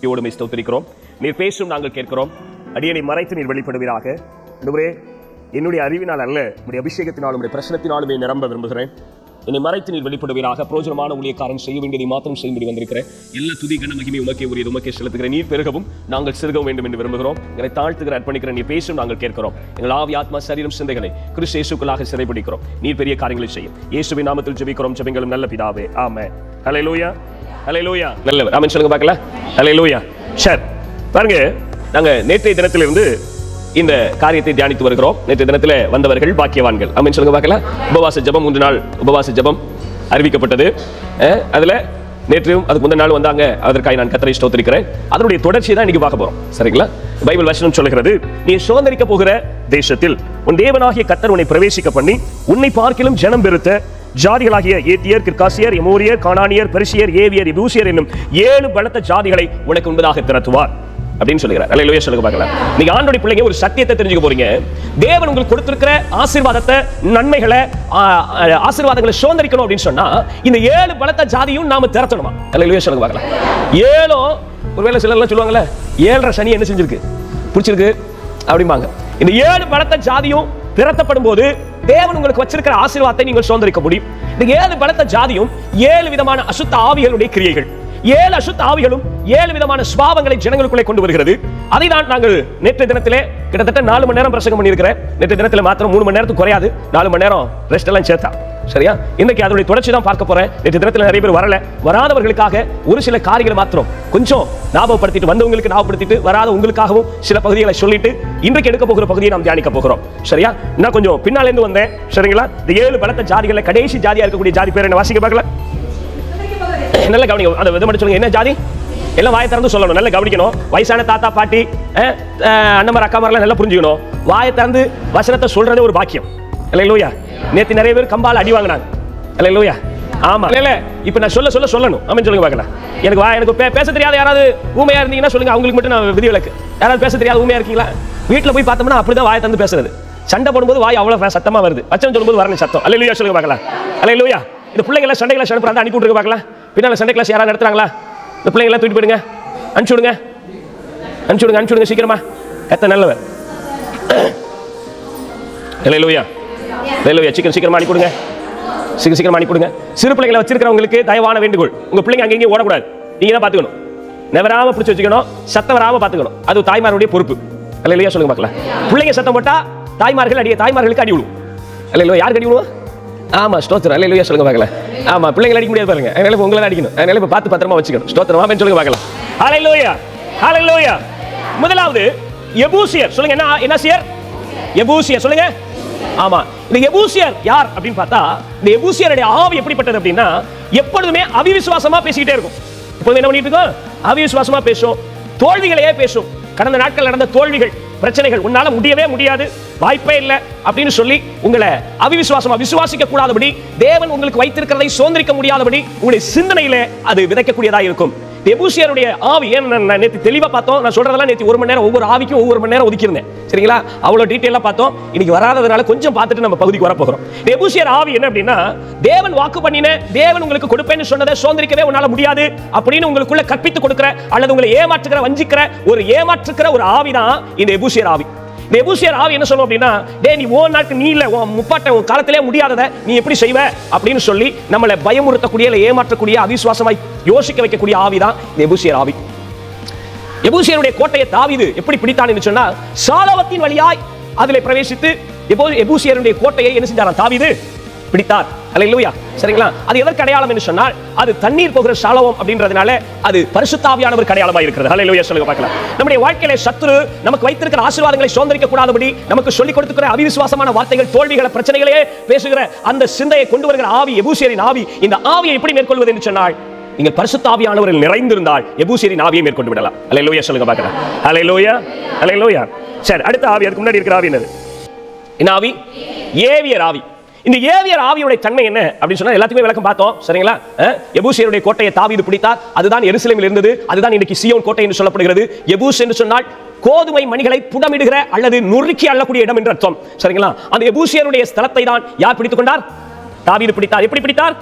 யோடுமை ஸ்தோத்திரிக்கிறோம். நீர் பேசும் நாங்கள் கேட்கிறோம். அடியனை மறைத்து நீர் வெளிப்படுவீராக. ஆண்டவரே, என்னுடைய அறிவினால் அல்ல, உடைய அபிஷேகத்தினாலும் உடைய பிரசனத்தினாலுமே நிரம்ப விரும்புகிறேன். என்னை மறைத்து நீர் வெளிப்படுவீராக. பிரயோஜனமான ஊழியக்காரன் செய்ய வேண்டியதை மாத்திரம் செய்யும்படி வந்திருக்கிறேன். எல்லா துதி கன மகிமை உமக்கே உரியது, உமக்கே செலுத்துகிறேன். நீர் பெருகவும் நாங்கள் சிறுகவும் வேண்டும் என்று விரும்புகிறோம். எங்களை தாழ்த்துகிற அர்ப்பணிக்கிறேன். நீர் பேசும் நாங்கள் கேட்கிறோம். எங்கள் ஆவி ஆத்மா சரீரம் சிந்தைகளை கிறிஸ்து இயேசுக்குள்ளாக சிறைபிடிக்கிறோம். நீர் பெரிய காரியங்களை செய்யும். இயேசுவின் நாமத்தில் ஜெபிக்கிறோம். ஜெபங்களும் நல்ல பிதாவே, ஆமென். ஹல்லேலூயா, ஹல்லேலூயா. நல்லவர், ஆமென் சொல்லுங்க பார்க்கலாம். ஹல்லேலூயா. சரி, பாருங்க, நாங்க நேற்றைய தினத்திலிருந்து இந்த காரியத்தை தியானித்து வருகிறோம். நேற்றைய தினத்தில் வந்தவர்கள் பாக்கியவான்கள். ஆமென் சொல்லுங்க பார்க்கலாம். உபவாச ஜெபம், 3 நாள் உபவாச ஜெபம் அறிவிக்கப்பட்டது. அதுல நேற்றையும் அதுக்கு முந்தின நாள் வந்தாங்க. அதற்காக நான் கர்த்தரை ஸ்தோத்திரிக்கிறேன். அதனுடைய தொடர்ச்சி தான் இன்னைக்கு பார்க்க போறோம். சரிங்களா? பைபிள் வசனம் சொல்லுகிறது, நீ சுதந்தரிக்க போகிற தேசத்தில் உன் தேவனாகிய கர்த்தர் உன்னை பிரவேசிக்க பண்ணி உன்னை பார்க்கிலும் ஜனம் பெருத்த ஜாதிகளாகிய ஏத்தியர், கிர்காசியர், எமோரியர், கானானியர், பெரிசியர், ஏவியர், எபூசியர் என்னும் 7 பலத்த ஜாதிகளை உனக்கு முன்பதாக திரட்டுவார் அப்படின்னு சொல்லுகிறார். அல்லேலூயா சொல்லுங்க பார்க்கலாம். நீங்க ஆண்டோட பிள்ளைங்க ஒரு சத்தியத்தை தெரிஞ்சுக்க போறீங்க. தேவன் உங்களுக்கு கொடுத்திருக்கிற ஆசீர்வாதத்தை, நன்மைகளை, ஆசீர்வாதங்களை சுதந்தரிக்கணும் அப்படின்னு சொன்னா இந்த 7 பலத்த ஜாதியும் நாம திரட்டணுமா? அல்லேலூயா சொல்லுங்க பார்க்கலாம். 7 ஒருவேளை சிலர்லாம் சொல்லுவாங்கல்ல, 7 சனி என்ன செஞ்சிருக்கு, பிடிச்சிருக்கு அப்படிம்பாங்க. இந்த 7 பலத்த ஜாதியும் திரட்டப்படும் போது தேவன் உங்களுக்கு வச்சிருக்கிற ஆசீர்வாதத்தை நீங்கள் சுதந்தரிக்க முடியும். இந்த 7 பலத்த ஜாதியும் 7 விதமான அசுத்த ஆவிகளுடைய கிரியைகள். 7 அசுத்த ஆவிகளும் 7 விதமான சுபாவங்களை ஜனங்களுக்குள்ளே கொண்டு வருகிறது. அதை தான் நாங்கள் நேற்றைய தினத்திலே கிட்டத்தட்ட 4 மணி நேரம் பிரசங்கம் பண்ணியிருக்கிறேன். நேற்றைய தினத்தில் மாத்திரம் 3 மணி நேரத்துக்கு குறையாது, 4 மணி நேரம் ரெஸ்ட் எல்லாம் சேர்த்தா. சரியா? இன்னைக்கு அதனுடைய தொடர்ச்சி தான் பார்க்க போறேன். நேற்றைய தினத்தில் நிறைய பேர் வரல. வராதவர்களுக்காக ஒரு சில காரியங்களை மாத்திரம் கொஞ்சம் ஞாபகப்படுத்திட்டு, வந்தவங்களுக்கு ஞாபகப்படுத்திட்டு, வராத உங்களுக்காகவும் சில பகுதிகளை சொல்லிட்டு இன்றைக்கு எடுக்க போகிற பகுதியை நாம் தியானிக்க போகிறோம். சரியா? நான் கொஞ்சம் பின்னால இருந்து வந்தேன். சரிங்களா? இந்த 7 பலத்த ஜாதிகளை கடைசி ஜாதியா இருக்கக்கூடிய ஜாதி பேர் என்ன வாசிக்க பார்க்கலாம். நல்ல கவனிங்க. அந்த விதம் மட்டும் சொல்லுங்க, என்ன ஜாதி? எல்லாம் வாயை திறந்து சொல்லணும். நல்லா கவனிக்கணும். வயசான தாத்தா பாட்டி, அண்ணமார் அக்காமாரெல்லாம் நல்லா புரிஞ்சுக்கணும். வாயை திறந்து வசனத்தை சொல்றதே ஒரு பாக்கியம். அல்லேலூயா. நேத்து நிறைய பேர் கம்பால அடி வாங்கினாங்க. அல்லேலூயா. ஆமா, இல்ல இப்ப நான் சொல்லணும். ஆமென் சொல்லுங்க பார்க்கலாம். எனக்கு பேச தெரியாத யாராவது ஊமையா இருந்தீங்கன்னா சொல்லுங்க. அவங்களுக்கு மட்டும் நான் விதிவிலக்கு. யாராவது பேச தெரியாத ஊமையா இருக்கீங்களா? வீட்டுல போய் பார்த்தோம்னா அப்படிதான் வாயை திறந்து பேசுறது. சண்டை போடும்போது வாய் அவ்வளவு சத்தமா வருது. வச்சனம் சொல்லும்போது வரணும் சத்தம். அல்லேலூயா சொல்லுங்க பார்க்கலாம். அல்லேலூயா. இந்த பிள்ளைகளை சண்டை கிளாஸ் அனுப்புறாங்க, அனுப்பி விட்டுருங்க பார்க்கலாம். பின்னால சண்டை கிளாஸ் யாராவது நடத்துறாங்களா? இந்த பிள்ளைங்களை தூக்கிட்டு போயிடுங்க, அனுப்பிச்சுடுங்க சீக்கிரமா. கத்த நல்லவர். அல்லேலூயா, அல்லேலூயா. சீக்கிரமா அனுப்பி கொடுங்க, சீக்கிரமா அனுப்பி கொடுங்க. சிறு பிள்ளைகளை வச்சிருக்கிறவங்களுக்கு தயவான வேண்டுகோள், உங்க பிள்ளைங்க அங்கேயும் ஓடக்கூடாது. நீங்க தான் பாத்துக்கணும். நெவராம பிடிச்சி வச்சுக்கணும், சத்தம் வராம பாத்துக்கணும். அது தாய்மாருடைய பொறுப்பு. அல்லேலூயா சொல்லுங்க பார்க்கலாம். பிள்ளைங்க சத்தம் போட்டா தாய்மார்களுக்கு அடி விழுவும். அல்லேலூயா. யாருக்கு அடி விழுவும்? ஆமா, ஸ்தோத்திரம். அல்லேலூயா சொல்லுங்க பார்க்கலாம். ஆமா, பிள்ளைங்களை அடிக்க முடியாது பாருங்க. அதனால உங்களை அடிக்கணும். அதனால இப்ப பார்த்து பத்திரமா வச்சுக்கணும். ஸ்தோத்திரம். ஆமென் சொல்லுங்க பார்க்கலாம். ஹல்லேலூயா, ஹல்லேலூயா. முதலாவது எபூசியர். சொல்லுங்க, என்ன சியர்? எபூசியர். சொல்லுங்க. ஆமா, இந்த எபூசியர் யார் அப்படின்னு பார்த்தா, இந்த எபூசியருடைய ஆவி எப்படிப்பட்டது அப்படின்னா, எப்பொழுதுமே அவிசுவாசமா பேசிக்கிட்டே இருக்கும். இப்போது என்ன பண்ணிட்டு இருக்கோம்? அவிசுவாசமா பேசும், தோல்விகளையே பேசும். கடந்த நாட்கள் நடந்த தோல்விகள், பிரச்சனைகள், உன்னால முடியவே முடியாது, வாய்ப்பே இல்லை அப்படின்னு சொல்லி உங்களை அவிசுவாசமா விசுவாசிக்க கூடாதபடி, தேவன் உங்களுக்கு வைத்திருக்கிறதை சுதந்திரிக்க முடியாதபடி உங்களுடைய சிந்தனையிலே அது விதைக்கக்கூடியதா இருக்கும். எபூசியருடைய ஆவி நேற்று தெளிவா பார்த்தோம். நான் சொல்றதெல்லாம் நேற்று 1 மணி நேரம், ஒவ்வொரு ஆவிக்கும் ஒவ்வொரு மணி நேரம் ஒதுக்கியிருந்தேன். சரிங்களா? அவ்வளவு டீட்டெயிலா பார்த்தோம். இன்னைக்கு வராததுனால கொஞ்சம் பார்த்துட்டு நம்ம பகுதிக்கு வர போகிறோம். எபூசியர் ஆவி என்ன அப்படின்னா, தேவன் வாக்கு பண்ணின, தேவன் உங்களுக்கு கொடுப்பேன்னு சொன்னதை சுதந்திரிக்கவே உன்னால முடியாது அப்படின்னு உங்களுக்குள்ள கற்பித்து கொடுக்கிற, அல்லது உங்களை ஏமாற்றுகிற, வஞ்சிக்கிற ஒரு ஆவிதான் இந்த எபூசியர் ஆவி. இந்த எபூசியர் ஆவி என்ன சொல்லும் அப்படின்னா, டேய் நீ ஓன் நாட்கள் நீ இல்ல, உன் முப்பாட்ட உன் காலத்திலே முடியாததை நீ எப்படி செய்வ அப்படின்னு சொல்லி நம்மளை பயமுறுத்தக்கூடிய, ஏமாற்றக்கூடிய, அவிசுவாசமாய் யோசிக்க வைக்கக்கூடிய ஆவிதான் இந்த எபூசியர் ஆவி. எபூசியருடைய கோட்டையை தாவீது எப்படி பிடித்தான் என்று சொன்னா, சாலவத்தின் வழியாய் அதிலே பிரவேசித்து எபூசியருடைய கோட்டையை என்ன செஞ்சாராம்? தாவீது பிடித்தார். அல்லேலூயா. சரிங்களா? அது எதற்கு அடையாளம் என்று சொன்னால், அது தண்ணீர் போகிற சாலவம் அப்படின்றதுனால அது பரிசுத்த ஆவியானவர் அடையாளமாக இருக்கிறது. அல்லேலூயா சொல்லுங்க பார்க்கலாம். நம்முடைய வாழ்க்கையில சத்துரு நமக்கு வைத்திருக்கிற ஆசீர்வாதங்களை சுதந்திரிக்க கூடாதபடி, நமக்கு சொல்லிக் கொடுத்துக்கிற அவிசுவாசமான வார்த்தைகள், தோல்விகளை, பிரச்சனைகளே பேசுகிற அந்த சிந்தையை கொண்டு வருகிற ஆவி எபூசியரின் ஆவி. இந்த ஆவியை எப்படி மேற்கொள்வது என்று சொன்னால், நீங்கள் பரிசுத்த ஆவியானவரில் நிறைந்திருந்தால் எபூசியரின் ஆவியை மேற்கொண்டு விடலாம். அல்லேலூயா சொல்லுங்க பார்க்கலாம். அல்லேலூயா, அல்லேலூயா. சரி, அடுத்த ஆவி, அதுக்கு முன்னாடி இருக்கிற ஆவி என்னது? என்ன ஆவி? ஏவியர் ஆவி. இந்த ஏவியர் ஆவியுடைய தன்மை என்ன அப்படின்னு சொன்னா, எல்லாத்துக்குமே விளக்கம் பார்த்தோம். சரிங்களா? எபூசியருடைய கோட்டையை தாவீது பிடித்தார். அதுதான் எருசலேமில் இருந்தது. அதுதான் இன்னைக்கு சீயோன் கோட்டை என்று சொல்லப்படுகிறது. எபூஸ் என்று சொன்னால் கோதுமை மணிகளை புடமிடுகிற அல்லது நுறுக்கி அள்ளக்கூடிய இடம் என்று அர்த்தம். சரிங்களா? அந்த எபூசியருடைய ஸ்தலத்தை தான் யார் பிடித்துக் கொண்டார்? தாவீது பிடித்தார். எப்படி பிடித்தார்?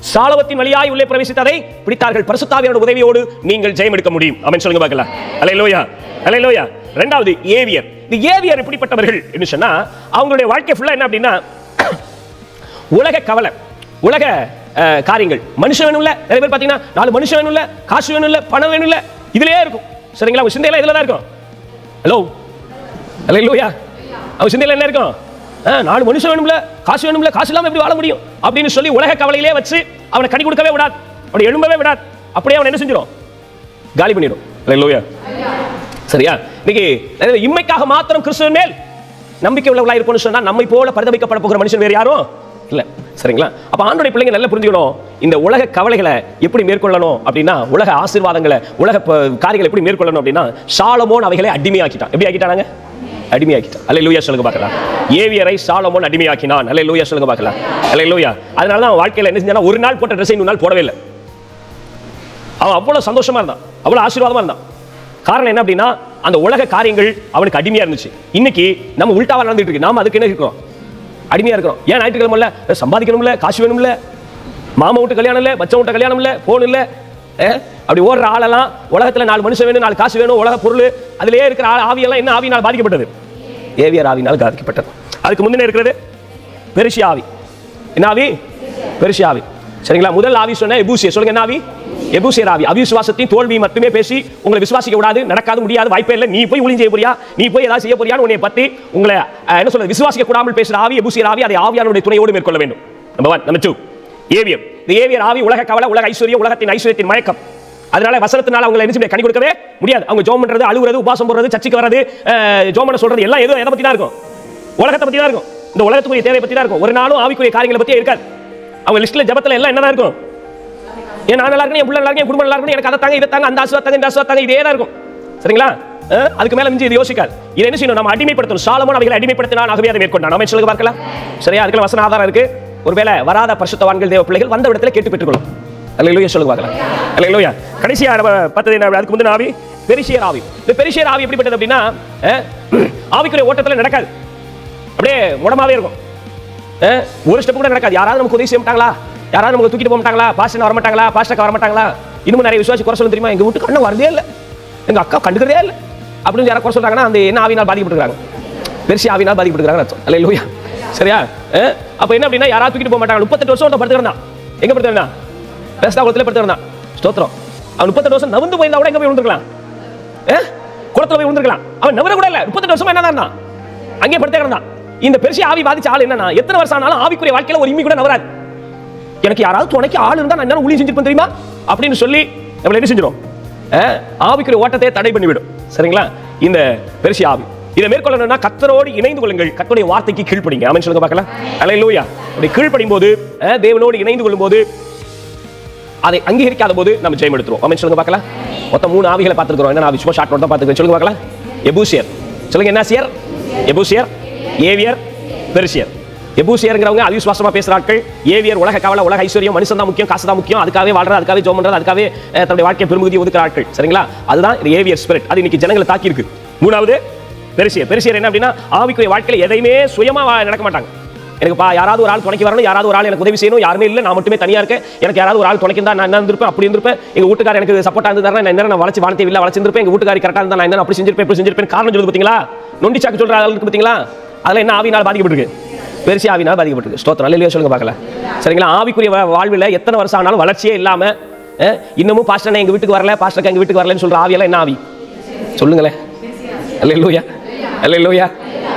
சாலவத்தின் வழியாய் உள்ளே பிரவேசித்ததை பிடித்தார்கள். பரிசுத்த ஆவியானவருடைய உதவியோடு நீங்கள் ஜெயம் எடுக்க முடியும். ஆமென் சொல்லுங்க பார்க்கலாம். அல்லேலூயா, அல்லேலூயா. இரண்டாவது ஏவியர். இந்த ஏவியர் எப்படிப்பட்டவர்கள் என்று சொன்னா, அவங்களுடைய வாழ்க்கை ஃபுல்லா என்ன அப்படின்னா, உலக கவலை, உலக காரியங்கள். மனுஷன் வேணும்ல, நிறைய பேர் பாத்தீங்கன்னா 4 மனுஷன் வேணும்ல, காசு வேணும்ல, பணம் வேணும்ல, இதுலயே இருக்கும். சரிங்களா? அவங்க சிந்தையில இதுல தான் இருக்கும். ஹலோ, அல்லேலூயா. அவங்க சிந்தையில என்ன இருக்கும்? 4 மனுஷன் வேணும்ல, காசு வேணும்ல, காசு இல்லாம எப்படி வாழ முடியும் அப்படின்னு சொல்லி உலக கவலையிலே வச்சு அவனை கடி கொடுக்கவே விடாது, அவனை எழும்பவே விடாது. அப்படியே அவன் என்ன செஞ்சிடும்? காலி பண்ணிடும். அல்லேலூயா. சரியா? இன்னைக்கு இம்மைக்காக மாத்திரம் கிறிஸ்துவின் மேல் நம்பிக்கை உள்ளவர்களா இருப்போம்னு சொன்னா, நம்மை போல பரிதபிக்கப்பட போகிற மனுஷன் வேற யாரும் இல்ல. சரிங்களா? அப்ப ஆண்டவருடைய பிள்ளைங்க நல்லா புரிஞ்சுக்கணும், இந்த உலக கவலைகளை எப்படி மேற்கொள்ளணும் அப்படின்னா, உலக ஆசீர்வாதங்களை, உலக காரியங்களை எப்படி மேற்கொள்ளணும் அப்படின்னா, சாலமோன் அவைகளை அடிமையாக்கிட்டான். எப்படி ஆக்கிட்டாங்க? அடிமையாக்கிட்டான். அல்லேலூயா சொல்லுங்க பார்க்கலாம். ஏவியரை சாலமோன் அடிமையாக்கினான். அல்லேலூயா சொல்லுங்க பார்க்கலாம். அல்லேலூயா. அதனால தான் வாழ்க்கையில என்ன செஞ்சானா, ஒரு நாள் போட்ட ட்ரெஸ்ஸை 2 நாள் போடவே இல்லை. அவன் அவ்வளவு சந்தோஷமா இருந்தான், அவ்வளவு ஆசீர்வாதமா இருந்தான். காரணம் என்ன அப்படின்னா, அந்த உலக காரியங்கள் அவனுக்கு அடிமையா இருந்துச்சு. இன்னைக்கு நம்ம உல்டாவா நடந்துட்டு இருக்கு. நாம அதுக்கு என்ன இருக்கிறோம்? அடிமையா இருக்கிறோம். ஏன் ஞாயிற்றுக்கிழமை இல்ல, சம்பாதிக்கணும்ல, காசு வேணும்ல, மாமா வீட்டு கல்யாணம் இல்ல, மச்ச வீட்டு கல்யாணம் இல்ல, போன் இல்ல, அப்படி ஓடுற ஆளெல்லாம் உலகத்துல 4 மனுஷன் வேணும், 4 காசு வேணும், உலக பொருள், அதிலேயே இருக்கிற ஆவியெல்லாம் என்ன ஆவியினால் பாதிக்கப்பட்டது? ஏவியர் ஆவியினால் பாதிக்கப்பட்டது. அதுக்கு முன்னே இருக்கிறது பெரிசியா ஆவி. என்ன ஆவி? பெரிசியா ஆவி. சரிங்களா? முதல் ஆவி சொன்ன எபூசியர். சொல்லுங்க, என்ன ஆவி? எபூசியர் ஆவி. அவிசுவாசத்தின் தோல்வி மட்டுமே பேசி உங்களை விசுவாசிக்க கூடாது, நடக்காது, முடியாது, வாய்ப்பே இல்லை, நீ போய் ஊழியம் செய்ய போறியா, நீ போய் ஏதாவது செய்ய போறியான்னு உன்னை பத்தி உங்களை என்ன சொல்றது, விசுவாசிக்க கூடாமல் பேசுற ஆவி எபூசியர் ஆவி. அதை ஆவியானவருடைய துணையோடு மேற்கொள்ள வேண்டும். நம்பர் 1. நம்பர் 2, ஏவியர். இந்த ஏவியர் ஆவி உலக கவலை, உலக ஐஸ்வர்யம், உலகத்தின் ஐஸ்வர்யத்தின் மயக்கம். அதனால வசனத்தினால அவங்க என்ன கனி கொடுக்கவே முடியாது. அவங்க ஜெபம் பண்றது, அழுகுறது, உபாசம் போடுறது, சர்ச்சுக்கு வர்றது, ஜெபம் பண்ண சொல்றது எல்லாம் எதை பத்தி தான் இருக்கும்? உலகத்தை பத்தி தான் இருக்கும். இந்த உலகத்துக்குரிய தேவை பத்தி தான் இருக்கும். ஒரு நாளும் ஆவிக்குரிய காரியங்களை பத்தியே இருக்காது. அவங்க லிஸ்ட்ல ஜெபத்துல எல்லாம் என்னதான் இருக்கும்? ஏன் நான் நல்லா இருக்கேன், என் பிள்ளை நல்லா இருக்கேன், என் குடும்பம் நல்லா இருக்கணும், எனக்கு அதை தாங்க, இதை தாங்க, அந்த ஆசீர்வாதம் தாங்க, இந்த ஆசீர்வாதம் தாங்க, இதே தான் இருக்கும். சரிங்களா? அதுக்கு மேல மிஞ்சி இது யோசிக்காது. இதை என்ன செய்யணும்? நம்ம அடிமைப்படுத்தணும். சாலமோன் அவைகளை அடிமைப்படுத்தினான், ஆகவே அதை மேற்கொண்டான். நம்ம சொல்லுங்க பார்க்கலாம். சரியா? அதுக்கு வசன ஆதாரம் இருக்கு. ஒருவேளை வராத பரிசுத்தவான்கள் தேவ பிள்ளைகள் வந்த இடத்துல கேட்டு பெற்றுக்கொள்ளும். அல்லேலூயா சொல்லுங்க பார்க்கலாம். அல்லேலூயா. கடைசியா பார்த்தது என்ன? அதுக்கு முந்தின ஆவி பெரிசியர் ஆவி. இந்த பெரிசியர் ஆவி எப்படிப்பட்டது அப்படின்னா, ஆவிக்குரிய ஓட்டத்துல நடக்காது, அப்படியே முடமாவே இருக்கும். ஒரு ஸ்டெப் கூட நடக்காது. யாராவது நமக்கு உதவி செய்ய மாட்டாங்களா? யாராவது நமக்கு தூக்கிட்டு போக மாட்டாங்களா? பாஸ்டர் வர மாட்டாங்களா? பாஸ்டர் வர மாட்டாங்களா? இன்னும் நிறைய விசுவாசி குறை சொல்ல தெரியுமா? எங்க வீட்டுக்கு அண்ணன் வரதே இல்லை, எங்க அக்கா கண்டுக்கிறதே இல்லை அப்படின்னு யாராவது குறை சொல்றாங்கன்னா, அந்த என்ன ஆவினால் பாதிக்கப்பட்டிருக்காங்க? பெரிசிய ஆவினால் பாதிக்கப்பட்டிருக்காங்க அர்த்தம். அல்லேலூயா. சரியா? அப்ப என்ன அப்படின்னா, யாராவது தூக்கிட்டு போக மாட்டாங்க. 38 வருஷம் ஒருத்தன் படுத்துக்கிறான். எங்க படுத்துக்கிறான்? பேஸ்தாகுளத்துல படுத்துக்கிறான். ஸ்தோத்திரம். அவன் 38 வருஷம் நவுந்து போயிருந்தா கூட எங்க போய் விழுந்துருக்கலாம்? குளத்துல போய் விழுந்துருக்கலாம். அவன் நவர கூட இல்லை. 38 வருஷமா என்ன தான் அங்கே படுத்துக்கிறான். இந்த பெரிசிய ஆவி பாதிச்ச ஆள் என்னன்னா, எத்தனை வருஷம் ஆனாலும் ஆவிக்குரிய வாழ்க்கையில ஒரு இம்மி கூட நவராது. எனக்கு யாராவது துணைக்கு ஆள் இருந்தா நான் என்ன ஊழியம் செஞ்சிருப்பேன் தெரியுமா அப்படின்னு சொல்லி நம்மள என்ன செஞ்சிடும்? ஆவிக்குரிய ஓட்டத்தை தடை பண்ணிவிடும். சரிங்களா? இந்த பெரிசிய ஆவி. இதை மேற்கொள்ளணும்னா கர்த்தரோடு இணைந்து கொள்ளுங்கள், கர்த்தருடைய வார்த்தைக்கு கீழ்ப்படிங்க. ஆமென் சொல்லுங்க பார்க்கலாம். அல்லேலூயா. அப்படி கீழ்ப்படியும் போது, தேவனோடு இணைந்து கொள்ளும் போது, அதை அங்கீகரிக்காத போது நம்ம ஜெயம் எடுத்துருவோம். ஆமென் சொல்லுங்க பார்க்கலாம். மொத்தம் 3 ஆவிகளை பார்த்துக்கிறோம். என்ன ஆவி? சும்மா ஷார்ட் நோட் தான் பார்த்துக்கிறோம். சொல்லுங்க பார்க்கலாம். எபூசியர். சொல்லுங்க, என்ன சியர்? எபூசியர், ஏவியர், பெரிசியர். எபூசியர்ங்கிறவங்க அவிசுவாசமா பேசுற ஆட்கள். ஏவியர் உலக கவலை, உலக ஐஸ்வர்யம், மனுஷன் தான் முக்கியம், காசு தான் முக்கியம், அதுக்காகவே வாழ்றது, அதுக்காகவே ஜெபம் பண்றது, அதுக்காகவே தன்னுடைய வாழ்க்கையை பெருமுதியை ஒதுக்குற ஆட்கள். சரிங்களா? அதுதான் இந்த ஏவியர் ஸ்பிரிட். அது இன்னைக்கு ஜனங்களை தாக்கி இருக்கு. 3வது பெரிசியர். பெரிசியர் என்ன அப்படின்னா, ஆவிக்குரிய வாழ்க்கையில எதையுமே சுயமா நடக்க மாட்டாங்க. எனக்கு யாராவது ஒரு ஆள் துணைக்கு வரணும், யாராவது ஒரு ஆள் எனக்கு உதவி செய்யணும், யாருமே இல்லை, நான் மட்டுமே தனியா இருக்கேன், எனக்கு யாராவது ஒரு ஆள் துணைக்கு இருந்தா நான் என்ன இருந்திருப்பேன், அப்படி இருந்திருப்பேன், எங்க வீட்டுக்காரர் எனக்கு சப்போர்ட்டா இருந்தா நான் வளர்ச்சி வாழத்தை இல்லை வளர்ச்சிருப்பேன், எங்க வீட்டுக்காரி கரெக்டா இருந்தா நான் என்ன அப்படி செஞ்சிருப்பேன், இப்படி செஞ்சிருப்பேன். காரணம் சொல்லுது பாத்தீங்களா? நொண்டி சாக்கு சொல்ற ஆளுக்கு பாத்தீங்களா? அதுல என்ன ஆவினால் பாதிக்கப்பட்டிருக்கு? பெரிசிய ஆவினால் பாதிக்கப்பட்டிருக்கு. ஸ்தோத்திரம். அல்லேலூயா சொல்லுங்க பார்க்கலாம். சரிங்களா? ஆவிக்குரிய வாழ்வில் எத்தனை வருஷம் ஆனாலும் வளர்ச்சியே இல்லாம, இன்னமும் பாஸ்டர் எங்க வீட்டுக்கு வரல, பாஸ்டர் எங்க வீட்டுக்கு வரலன்னு சொல்ற ஆவியெல்லாம் என்ன ஆவி? சொல்லுங்களேன். அல்லேலூயா. அல்லேலூயா.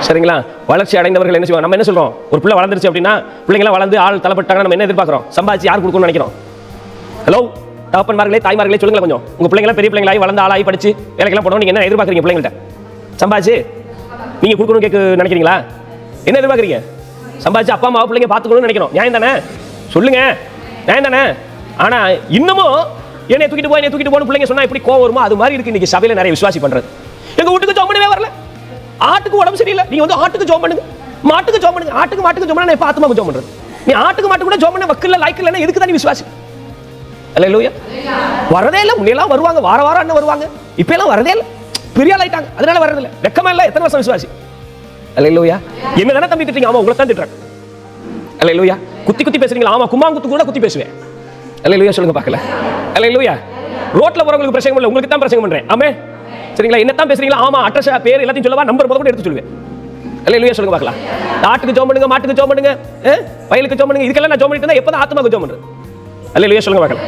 சரிங்களா? வளர்ச்சி அடைந்தவர்கள் என்ன செய்வாங்க? நம்ம என்ன சொல்றோம்? ஒரு பிள்ளை வளர்ந்துருச்சு அப்படின்னா, பிள்ளைங்களாம் வளர்ந்து ஆள் தலைப்பட்டாங்கன்னா நம்ம என்ன எதிர்பார்க்கிறோம்? சம்பாதிச்சு யார் கொடுக்கணும்னு நினைக்கிறோம்? ஹலோ தகப்பன்மார்களே, தாய்மார்களே, சொல்லுங்க கொஞ்சம். உங்க பிள்ளைங்களாம் பெரிய பிள்ளைங்களாகி வளர்ந்து ஆளாகி படிச்சு வேலைக்கெல்லாம் போனோம், நீங்க என்ன எதிர்பார்க்குறீங்க? பிள்ளைங்கள்ட்ட சம்பாதிச்சு நீங்க கொடுக்கணும்னு நினைக்கிறீங்களா? என்ன எதிர்பார்க்குறீங்க? சம்பாதிச்சு அப்பா அம்மா பிள்ளைங்க பார்த்துக்கணும்னு நினைக்கிறோம். நியாயம் தானே? சொல்லுங்க, நியாயம் தானே? ஆனா இன்னமும் என்னை தூக்கிட்டு போய் பிள்ளைங்க சொன்னா எப்படி கோவம் வருமோ அது மாதிரி இருக்கு இன்னைக்கு சபையில நிறைய விசுவாசி பண்றது. எங்க வீட்டுக்கு ஜெபம் பண்ணவே வரல, ஆட்டுக்கு உடம்பு சரியில்லை, நீங்க வந்து ஆட்டுக்கு ஜெபம் பண்ணுங்க, மாட்டுக்கு ஜெபம் பண்ணுங்க, மாட்டுக்கு ஜெபம் பண்ணா பார்த்து ஜெபம் பண்றது. நீ ஆட்டுக்கு மாட்டு கூட ஜெபம் பண்ண வக்கில்ல லைக் இல்லைன்னா எதுக்கு தான் நீ விசுவாசி? அல்லேலூயா. வரதே இல்லை. முன்னெல்லாம் வருவாங்க, வாரம் என்ன வருவாங்க, இப்ப எல்லாம் வரதே இல்லை, பெரிய ஆள் ஆயிட்டாங்க, அதனால வரதில்லை. வெக்கமா இல்லை? எத்தனை வருஷம் விசுவாசி? அல்லேலூயா. என்ன தானே தம்பி திட்டுறீங்க? ஆமா, உங்களை தான் திட்டுறாங்க. அல்லேலூயா. குத்தி பேசுறீங்களா? ஆமா, கும்மாங்குத்து கூட குத்தி பேசுவேன். அல்லேலூயா சொல்லுங்க பார்க்கல. அல்லேலூயா. ரோட்ல போறவங்களுக்கு பிரசங்கம் இல்ல, உங்களுக்கு தான் பிரசங்கம் பண்றேன். ஆமே சரிங்களா? என்னத்தான் பேசுறீங்களா? ஆமா, அட்ரஸ் பேர் எல்லாத்தையும் சொல்லவா, நம்பர் முதல்ல எடுத்து சொல்லுவேன். அல்லேலூயா சொல்லுங்க பார்க்கலாம். ஆட்டுக்கு ஜெபம் பண்ணுங்க, மாட்டுக்கு ஜெபம் பண்ணுங்க, வயலுக்கு ஜெபம் பண்ணுங்க, இதுக்கெல்லாம் நான் ஜெபம் பண்ணிட்டு இருந்தா எப்பதான் ஆத்மாக்கு ஜெபம் பண்றது? அல்லேலூயா சொல்லுங்க பார்க்கலாம்.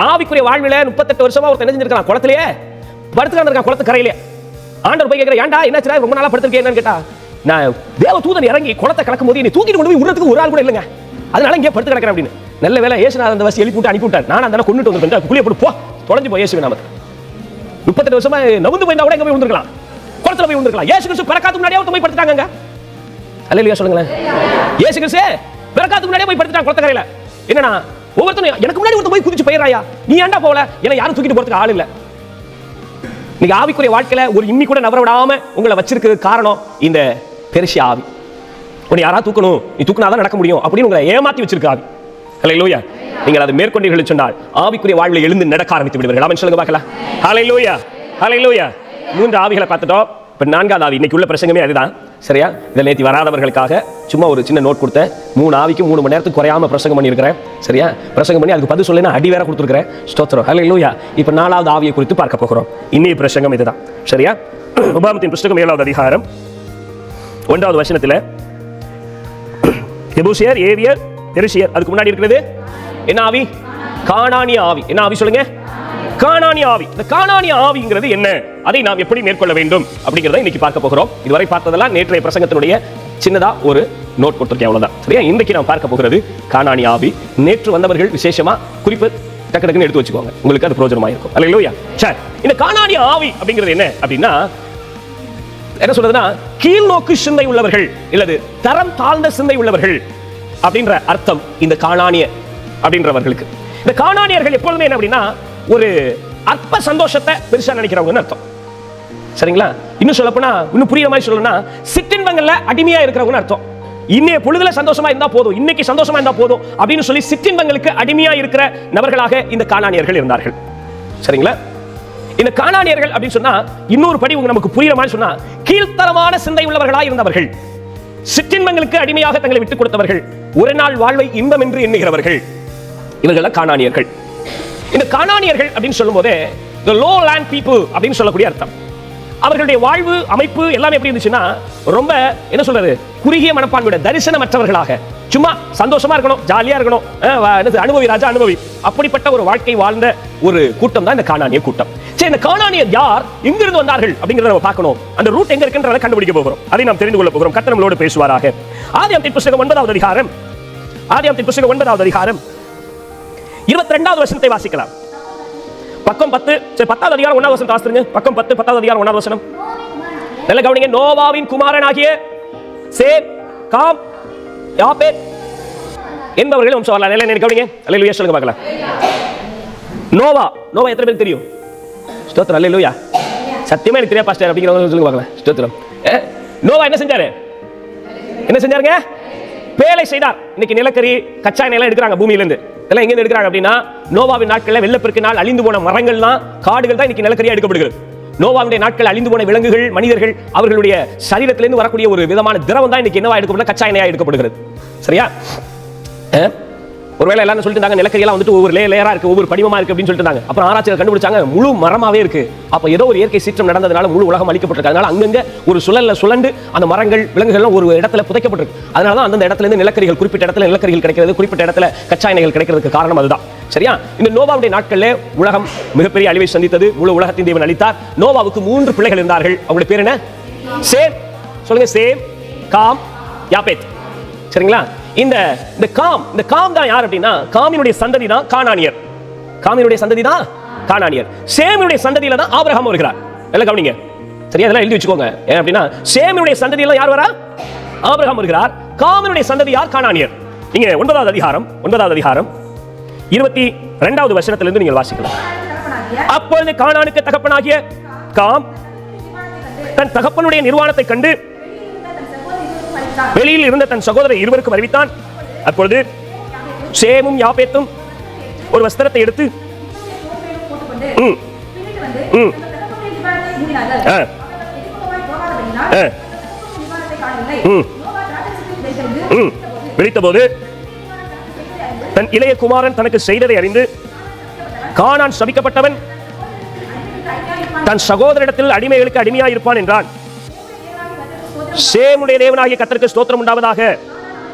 ஆவிக்குரிய வாழ்வில 38 வருஷமா ஒருத்தன் என்ன செஞ்சிருக்கான்? குளத்திலேயே படுத்துக்கான இருக்கான், குளத்து கரையிலே. ஆண்டவர் போய் கேட்கிற, ஏன்டா என்னாச்சுடா ரொம்ப நாளா படுத்துருக்கேன் என்னன்னு கேட்டா, நான் தேவ தூதன் இறங்கி குளத்தை கலக்கும் போது நீ தூக்கிட்டு கொண்டு போய் விடுறதுக்கு ஒரு ஆள் கூட இல்லைங்க, அதனால இங்கே படுத்து கிடக்கிறேன் அப்படின்னு. நல்ல வேலை ஏசுநாதன் அந்த வசி எழுப்பி விட்டு அனுப்பி விட்டார். நான் அந்த கொண்டுட்டு வந்து குளிய போட்டு போ தொலைஞ்சு போய் இயேசுவின் நாமத்தில். 38 வருஷமா நவுந்து போயிருந்தா கூட எங்க போய் விழுந்துருக்கலாம், குளத்துல போய் விழுந்துருக்கலாம். இயேசு கிறிஸ்து பிறக்காதுக்கு முன்னாடியே போய் படுத்துட்டாங்க. அல்லேலூயா சொல்லுங்களேன். இயேசு கிறிஸ்து பிறக்காதுக்கு முன்னாடியே போய் படுத்துட்டாங்க குளத்து கரையில. என்னன்னா ஒவ்வொருத்தரும் எனக்கு முன்னாடி ஒருத்தன் போய் குதிச்சு போயிடுறாயா, நீ ஏன்டா போகல, ஏன்னா யாரும் தூக்கிட்டு போறதுக்கு ஆள் இல்லை. நீங்க ஆவிக்குரிய வாழ்க்கையில ஒரு இம்மி கூட நவர விடாம உங்களை வச்சிருக்கிறது காரணம் இந்த பெருசிய ஆவி. உன்னை யாரா தூக்கணும், நீ தூக்கினாதான் நடக்க முடியும் அப்படின்னு உங்களை ஏமாத்தி வச்சிருக்க ஆவி. ஹல்லேலூயா. நீங்கள் அதை மேற்கொண்டீர்கள் சொன்னால் ஆவிக்குரிய வாழ்வில் எழுந்து நடக்க ஆரம்பித்து விடுவீர்கள். ஆமென் சொல்லுங்க பார்க்கலாம். ஹல்லேலூயா. ஹல்லேலூயா. 3 ஆவிகளை பார்த்துட்டோம். இப்ப 4வது ஆவி, இன்னைக்கு உள்ள பிரசங்கமே அதுதான். சரியா? இதில் நேற்று வராதவர்களுக்காக சும்மா ஒரு சின்ன நோட் கொடுத்தேன். 3 ஆவிக்கு 3 மணி நேரத்துக்கு குறையாம பிரசங்கம் பண்ணியிருக்கிறேன். சரியா? பிரசங்கம் பண்ணி அதுக்கு பதில் சொல்லி நான் அடி வேற கொடுத்துருக்கிறேன். ஸ்தோத்திரம். ஹல்லேலூயா. இப்போ 4வது ஆவியை குறித்து பார்க்க போகிறோம். இன்னைய பிரசங்கம் இதுதான். சரியா? உபாகமத்தின் புத்தகம் 7வது அதிகாரம் 1வது வசனத்தில் எபூசியர், ஏவியர், பெருசியர், அதுக்கு முன்னாடி இருக்கிறது என்ன ஆவி? கானானிய ஆவி. என்ன ஆவி சொல்லுங்க? கானானிய ஆவி. இந்த கானானிய ஆவிங்கிறது என்ன, அதை நாம் எப்படி மேற்கொள்ள வேண்டும் அப்படிங்கறதை இன்னைக்கு பார்க்க போகிறோம். இதுவரை பார்த்ததெல்லாம் நேற்றைய பிரசங்கத்தினுடைய சின்னதா ஒரு நோட் கொடுத்திருக்கேன், அவ்வளவுதான். சரியா? இன்னைக்கு நாம் பார்க்க போகிறது கானானிய ஆவி. நேற்று வந்தவர்கள் விசேஷமா குறிப்பு டக்கு டக்குன்னு எடுத்து வச்சுக்கோங்க, உங்களுக்கு அது பிரயோஜனமா இருக்கும். அல்லேலூயா. சரி, இந்த கானானிய ஆவி அப்படிங்கிறது என்ன அப்படின்னா, என்ன சொல்றதுன்னா, கீழ்நோக்கு சிந்தை உள்ளவர்கள் இல்லது தரம் தாழ்ந்த சிந்தை உள்ளவர்கள் அப்படின்ற அர்த்தம் இந்த கானானிய அப்படின்றவர்களுக்கு. இந்த கானானியர்கள் எப்பொழுதுமே என்ன அப்படின்னா, ஒரு அற்ப சந்தோஷத்தை பெருசா நினைக்கிறவங்கன்னு அர்த்தம். சரிங்களா? இன்னும் சொல்லப்போனா, இன்னும் புரியுற மாதிரி சொல்லணும்னா, சிற்றின்பங்கள்ல அடிமையா இருக்கிறவங்கன்னு அர்த்தம். இன்னைய பொழுதுல சந்தோஷமா இருந்தா போதும், இன்னைக்கு சந்தோஷமா இருந்தா போதும் அப்படின்னு சொல்லி சிற்றின்பங்களுக்கு அடிமையா இருக்கிற நபர்களாக இந்த கானானியர்கள் இருந்தார்கள். சரிங்களா? இந்த கானானியர்கள் அப்படின்னு சொன்னா, இன்னொரு படி நமக்கு புரியுற மாதிரி சொன்னா, கீழ்த்தரமான சிந்தை உள்ளவர்களாக இருந்தவர்கள், சிற்றின்பங்களுக்கு அடிமையாக தங்களை விட்டுக் கொடுத்தவர்கள், ஒரு நாள் வாழ்வை இன்பம் என்று எண்ணுகிறவர்கள், இவர்கள் கானானியர்கள். இந்த கானானியர்கள் அப்படின்னு சொல்லும் போதே the lowland people அப்படின்னு சொல்லக்கூடிய அர்த்தம். அவர்களுடைய வாழ்வு அமைப்பு எல்லாமே எப்படி இருந்துச்சுன்னா, ரொம்ப என்ன சொல்றது, குறுகிய மனப்பான்மையோட தரிசனமற்றவர்களாக, சும்மா சந்தோஷமா இருக்கணும், ஜாலியா இருக்கணும், அனுபவி ராஜா அனுபவி, அப்படிப்பட்ட ஒரு வாழ்க்கை வாழ்ந்த ஒரு கூட்டம் தான் இந்த கானானிய கூட்டம். சரி, இந்த கானானியர் யார், எங்கிருந்து வந்தார்கள் அப்படிங்கறத நம்ம பார்க்கணும். அந்த ரூட் எங்க இருக்குன்றதை கண்டுபிடிக்க போகிறோம், அதை நாம் தெரிந்து கொள்ள போகிறோம். கர்த்தர் நம்மளோடு பேசுவாராக. ஆதியாகமத்தின் புத்தகம் 9வது அதிகாரம், ஆதியாகமத்தின் புத்தகம் 9வது அதிகாரம் 22வது வசனத்தை வாசிக்கலாம். பக்கம் 10, 10வது அதிகாரம் 1வது வசனத்தை வாசிங்க. பக்கம் 10, 10வது அதிகாரம் 1வது வசனம். நல்ல கவனிங்க. நோவாவின் குமாரனாகிய சேம், காம், யாப்பேத் என்பவர்கள் வம்சம் வரலாம். நல்ல கவனிங்க. அல்லேலூயா சொல்லுங்க பார்க்கலாம். நோவா, நோவா எத்தனை பேருக்கு தெரியும்? ஸ்தோத்திரம். அல்லேலூயா. சத்தியமா எனக்கு தெரியாது பாஸ்டர் அப்படிங்கிறவங்க சொல்லுங்க பார்க்கலாம். ஸ்தோத்திரம். நோவா என்ன செஞ்சாரு? என்ன செஞ்சாருங்க? பேலை செய்தார். இன்னைக்கு நிலக்கரி, கச்சா எண்ணெய் எடுக்கிறாங்க பூமியில இருந்து. இதெல்லாம் எங்க எடுக்கிறாங்க அப்படின்னா, நோவாவின் நாட்களில் வெள்ளப்பெருக்கினால் அழிந்து போன மரங்கள்லாம், காடுகள் தான் இன்னைக்கு நிலக்கரியா எடுக்கப்படுகிறது. நோவாவுடைய நாட்கள் அழிந்து போன விலங்குகள், மனிதர்கள், அவர்களுடைய சரீரத்திலிருந்து வரக்கூடிய ஒரு விதமான திரவம் தான் இன்னைக்கு என்னவா எடுக்கப்படுது? கச்சா எண்ணெயா எடுக்கப்படுகிறது. சரியா? ஒருவேளை எல்லாரும் சொல்லிட்டு இருந்தாங்க, நிலக்கரி எல்லாம் வந்துட்டு ஒவ்வொரு லேயரா இருக்கு, ஒவ்வொரு படிமமா இருக்கு அப்படின்னு சொல்லிட்டு இருந்தாங்க. அப்புறம் ஆராய்ச்சியாளர் கண்டுபிடிச்சாங்க, முழு மரமாவே இருக்கு. அப்ப ஏதோ ஒரு இயற்கை சீற்றம் நடந்ததுனால முழு உலகம் அழிக்கப்பட்டிருக்கு. அதனால அங்கங்க ஒரு சுழல்ல சுழண்டு அந்த மரங்கள், விலங்குகள் ஒரு இடத்துல புதைக்கப்பட்டிருக்கு. அதனால தான் அந்த இடத்துல இருந்து நிலக்கரிகள், குறிப்பிட்ட இடத்துல நிலக்கரிகள் கிடைக்கிறது, குறிப்பிட்ட இடத்துல கச்சா எண்ணெய்கள் கிடைக்கிறதுக்கு காரணம் அதுதான். சரியா? இந்த நோவாவுடைய நாட்களில் உலகம் மிகப்பெரிய அழிவை சந்தித்தது. முழு உலகத்தின் தேவன் அளித்தார். நோவாவுக்கு 3 பிள்ளைகள் இருந்தார்கள். அவங்களுடைய பேர் என்ன? சேம். சொல்லுங்க. Shem, Ham, Japheth. சரிங்களா? இந்த காம் தான் யார் அப்படின்னா, காமினுடைய சந்ததி தான் கானானியர். காமினுடைய சந்ததி தான் கானானியர். சேமினுடைய சந்ததியில தான் ஆபிரகாம் வருகிறார். எல்லாம் கவனிங்க. சரியா? அதெல்லாம் எழுதி வச்சுக்கோங்க. ஏன் அப்படின்னா, சேமினுடைய சந்ததியில யார் வரா? ஆபிரகாம் வருகிறார். காமினுடைய சந்ததி யார்? கானானியர். நீங்க 9வது அதிகாரம் 22வது வசனத்திலிருந்து நீங்கள் வாசிக்கலாம். அப்பொழுது கானானுக்கு தகப்பனாகிய காம் தன் தகப்பனுடைய நிர்வாணத்தை கண்டு வெளியில் இருந்த தன் சகோதரர் இருவருக்கும் அறிவித்தான். அப்பொழுது சேமும் யாப்பேத்தும் ஒரு வஸ்திரத்தை எடுத்து விழித்தபோது தன் இளைய குமாரன் தனக்கு செய்ததை அறிந்து கானான் சபிக்கப்பட்டவன் தன் சகோதரிடத்தில் அடிமைகளுக்கு அடிமையாயிருப்பான் என்றான். சேமுடைய தேவனாகிய கர்த்தருக்கு ஸ்தோத்திரம் உண்டாவதாக.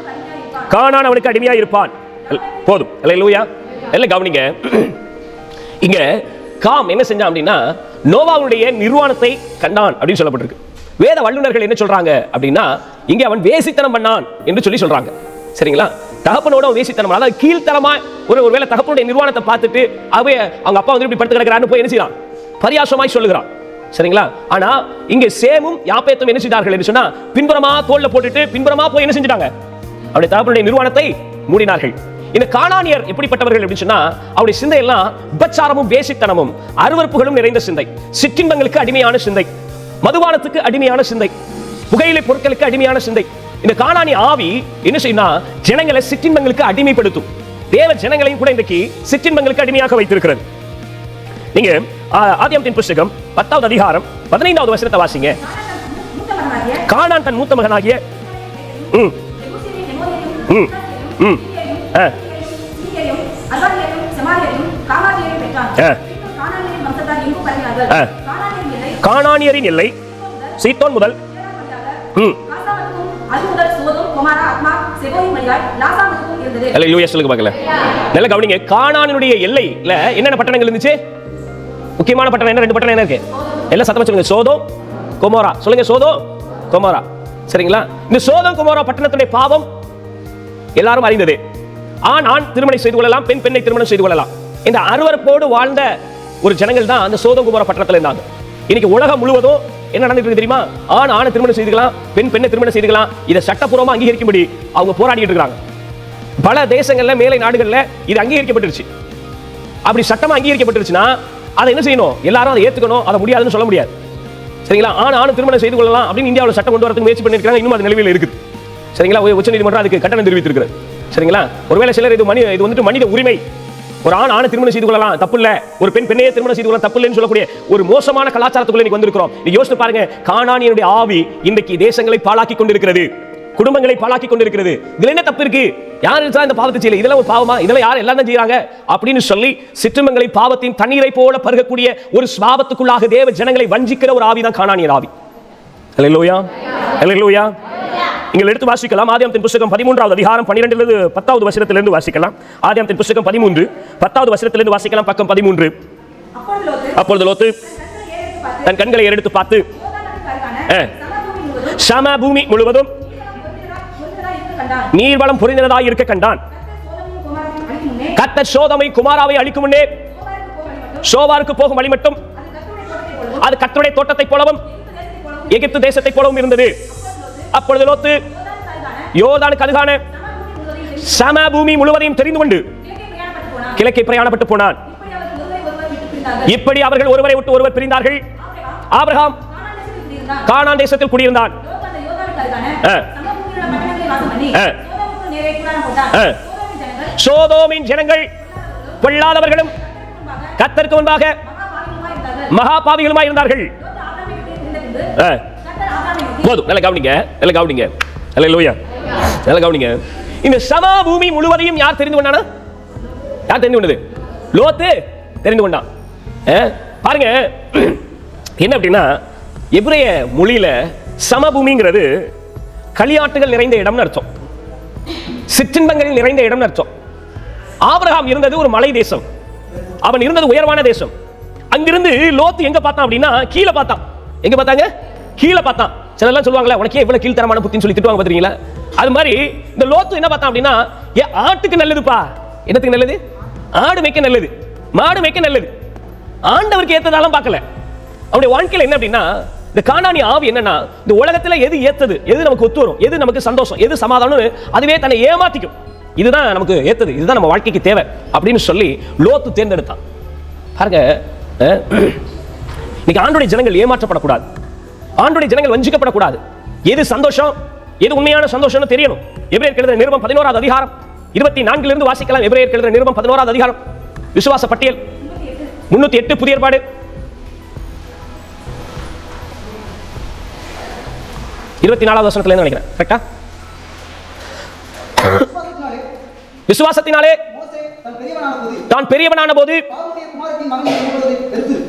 கானான் அவனுக்கு அடிமையாயிருப்பான். போதும். அல்லேலூயா. எல்லாம் கவனிங்க. இங்க காம் என்ன செஞ்சான் அப்படின்னா நோவாவுடைய நிர்வாணத்தை கண்டான் அப்படின்னு சொல்லப்பட்டிருக்கு. வேத வல்லுநர்கள் என்ன சொல்றாங்க அப்படின்னா இங்க அவன் வேசித்தனம் பண்ணான் என்று சொல்லி சொல்றாங்க. சரிங்களா? தகப்பனோட வேசித்தனம், அதாவது கீழ்த்தனமா ஒருவேளை தகப்பனுடைய நிர்வாணத்தை பார்த்துட்டு அவங்க அப்பா வந்து இப்படி படுத்து கிடக்கிறான்னு போய் என்ன செய்யறான், பரியாசமாய் சொல்லுகிறான். சரிங்களா? ஆனா இங்க சேமும் யாப்பேத்தும் என்ன செய்தார்கள் என்று சொன்னா பின்புறமா தோல்ல போட்டுட்டு பின்புறமா போய் என்ன செஞ்சிட்டாங்க, அவருடைய தகப்பனுடைய நிர்வாணத்தை மூடினார்கள். இந்த கானானியர் எப்படிப்பட்டவர்கள் அப்படின்னு சொன்னா அவருடைய சிந்தை எல்லாம் விபச்சாரமும் வேசித்தனமும் அருவருப்புகளும் நிறைந்த சிந்தை, சிற்றின்பங்களுக்கு அடிமையான சிந்தை, மதுபானத்துக்கு அடிமையான சிந்தை, புகையிலை பொருட்களுக்கு அடிமையான சிந்தை. இந்த கானானி ஆவி என்ன செய்யணும், ஜனங்களை சிற்றின்பங்களுக்கு அடிமைப்படுத்தும். தேவ ஜனங்களையும் கூட இன்றைக்கு சிற்றின்பங்களுக்கு அடிமையாக வைத்திருக்கிறது. நீங்க ஆதியாகமத்தின் புத்தகம் 10வது அதிகாரம் 15வது வசனத்தை வாசிங்க. கானான் தன் மூத்த மகனாகிய கானானியரின் எல்லை சீதோன் முதல் நல்ல கவனிங்க. கானானுடைய எல்லையில என்னென்ன பட்டணங்கள் இருந்துச்சு? முக்கியமான பட்டணம் என்ன? 2 பட்டணம் என்ன இருக்கு? எல்லாம் சத்தமா சொல்லுங்க. Sodom Gomorrah. சொல்லுங்க, சோதோம் கொமோரா. சரிங்களா? இந்த சோதோம் கொமோரா பட்டணத்துடைய பாவம் எல்லாரும் அறிந்தது. ஆண் திருமணம் செய்து கொள்ளலாம், பெண் பெண்ணை திருமணம் செய்து கொள்ளலாம். இந்த அருவருப்போடு வாழ்ந்த ஒரு ஜனங்கள் தான் அந்த சோதோம் கொமோரா பட்டணத்தில் இருந்தாங்க. இன்னைக்கு உலகம் முழுவதும் என்ன நடந்துட்டு தெரியுமா? ஆணை திருமணம் செய்துக்கலாம், பெண் பெண்ணை திருமணம் செய்துக்கலாம். இதை சட்டப்பூர்வமா அங்கீகரிக்கும்படி அவங்க போராடிட்டு இருக்காங்க. பல தேசங்கள்ல, மேலை நாடுகள்ல இது அங்கீகரிக்கப்பட்டுருச்சு. அப்படி சட்டமா அங்கீகரிக்கப்பட்டுருச்சுன்னா அதை என்ன செய்யணும்? எல்லாரும் அதை ஏத்துக்கணும். அதை முடியாதுன்னு சொல்ல முடியாது. சரிங்களா? ஆண் திருமணம் செய்து கொள்ளலாம் அப்படின்னு இந்தியாவில் சட்டம் கொண்டு வரதுக்கு முயற்சி பண்ணிருக்காங்க. இன்னும் அது நிலையில் இருக்குது. சரிங்களா? உச்சநீதிமன்றம் அதுக்கு கட்டணம் தெரிவித்திருக்கிறது. சரிங்களா? ஒருவேளை சிலர் இது வந்துட்டு மனித உரிமை, ஒரு ஆண் திருமணம் செய்து கொள்ளலாம் தப்பு இல்ல, ஒரு பெண் பெண்ணையே திருமணம் செய்து கொள்ளலாம் தப்பு இல்லைன்னு சொல்லக்கூடிய ஒரு மோசமான கலாச்சாரத்துக்குள்ள இன்னைக்கு வந்திருக்கிறோம். நீ யோசிச்சு பாருங்க, கானானியனுடைய ஆவி இன்றைக்கு தேசங்களை பாழாக்கி கொண்டிருக்கிறது, குடும்பங்களை பாழாக்கி கொண்டிருக்கிறது. இதுல என்ன தப்பு இருக்கு? யார் இந்த பாவத்தை செய்யல? இதெல்லாம் ஒரு பாவமா? இதெல்லாம் யார் எல்லாம் தான் செய்யறாங்க அப்படின்னு சொல்லி சிற்றுமங்களை பாவத்தின் தண்ணீரை போல பருகக்கூடிய ஒரு ஸ்வாபத்துக்குள்ளாக தேவ ஜனங்களை வஞ்சிக்கிற ஒரு ஆவி தான் கானானியர் ஆவி. அல்லேலூயா, அல்லேலூயா. நீங்கள் எடுத்து வாசிக்கலாம். ஆதியாகமத்தின் புத்தகம் 13வது அதிகாரம் 12லிருந்து 10வது வசனத்திலிருந்து வாசிக்கலாம். ஆதியாகமத்தின் புத்தகம் 13 10வது வசனத்திலிருந்து வாசிக்கலாம். பக்கம் 13. அப்பொழுது லோத்து தன் கண்களை ஏறெடுத்து பார்த்து சமபூமி முழுவதும் நீர்வளம் பொருந்தினதாய் இருக்க கண்டான். கர்த்தர் சோதோமை குமாராவை அழிக்கும் முன்னே சோவாருக்கு போகும் வழி மட்டும் அது கர்த்தருடைய தோட்டத்தை போலவும் எகிப்து தேசத்தை போலவும் இருந்தது. அப்பொழுது லோத்து யோர்தானுக்கு அருகான சமபூமி முழுவதையும் தெரிந்து கொண்டு கிழக்கே பிரயாணப்பட்டு போனான். இப்படி அவர்கள் ஒருவரை விட்டு ஒருவர் பிரிந்தார்கள். ஆபிரகாம் கானான் தேசத்தில் குடியிருந்தான். சோதோமின் ஜனங்கள் பொல்லாதவர்களும் கர்த்தருக்கு முன்பாக மகா பாவிகளுமாய் இருந்தார்கள். போதும். நல்ல கவனிங்க, நல்ல கவனிங்க. அல்லேலூயா, நல்ல கவனிங்க. இந்த சமபூமி முழுவதையும் யார் தெரிந்து கொண்டானா? யார் தெரிந்து கொண்டது? லோத்து தெரிந்து கொண்டான். பாருங்க என்ன அப்படின்னா, எபிரேய மொழியில சமபூமிங்கிறது களியாட்டுகள் நிறைந்த இடம்னு அர்த்தம், சிற்றின்பங்கள் நிறைந்த இடம்னு அர்த்தம். ஆபிரகாம் இருந்தது ஒரு மலை தேசம், அவன் இருந்தது உயர்வான தேசம். அங்கிருந்து லோத்து எங்க பார்த்தான் அப்படின்னா கீழே பார்த்தான். எங்க பார்த்தாங்க? கீழே பார்த்தான். சிலர்லாம் சொல்லுவாங்களே, உனக்கே இவ்வளவு கீழ்த்தரமான புத்தின்னு சொல்லி திட்டுவாங்க பாத்தீங்களா? அது மாதிரி இந்த லோத்து என்ன பார்த்தான் அப்படின்னா, ஆட்டுக்கு நல்லதுப்பா. என்னத்துக்கு நல்லது? ஆடு மேய்க்க நல்லது, மாடு மேய்க்க நல்லது. ஆண்டவருக்கு ஏத்ததாலும் பார்க்கல. அவருடைய வாழ்க்கையில என்ன அப்படின்னா, இந்த கானானி ஆவி என்னன்னா, இந்த உலகத்துல எது ஏத்தது, எது நமக்கு ஒத்து வரும், எது நமக்கு சந்தோஷம், எது சமாதானம், அதுவே தன்னை ஏமாத்திக்கும். இதுதான் நமக்கு ஏத்தது, இதுதான் நம்ம வாழ்க்கைக்கு தேவை அப்படின்னு சொல்லி லோத்து தேர்ந்தெடுத்தான். பாருங்க, இன்னைக்கு ஆண்டவருடைய ஜனங்கள் ஏமாற்றப்படக்கூடாது, ஆண்டவருடைய ஜனங்கள் வஞ்சிக்கப்படக்கூடாது. எது சந்தோஷம், எது உண்மையான சந்தோஷம்னு தெரியணும். எபிரேயருக்கு எழுதின நிருபம் 11வது அதிகாரம் 24 இருந்து வாசிக்கலாம். எபிரேயருக்கு எழுதின நிருபம் 11வது அதிகாரம் விசுவாச பட்டியல் 308 புதிய ஏற்பாடு 24வது வசனத்துல இருந்து நினைக்கிறேன். கரெக்ட்டா? விசுவாசத்தினாலே தான் பெரியவனான போது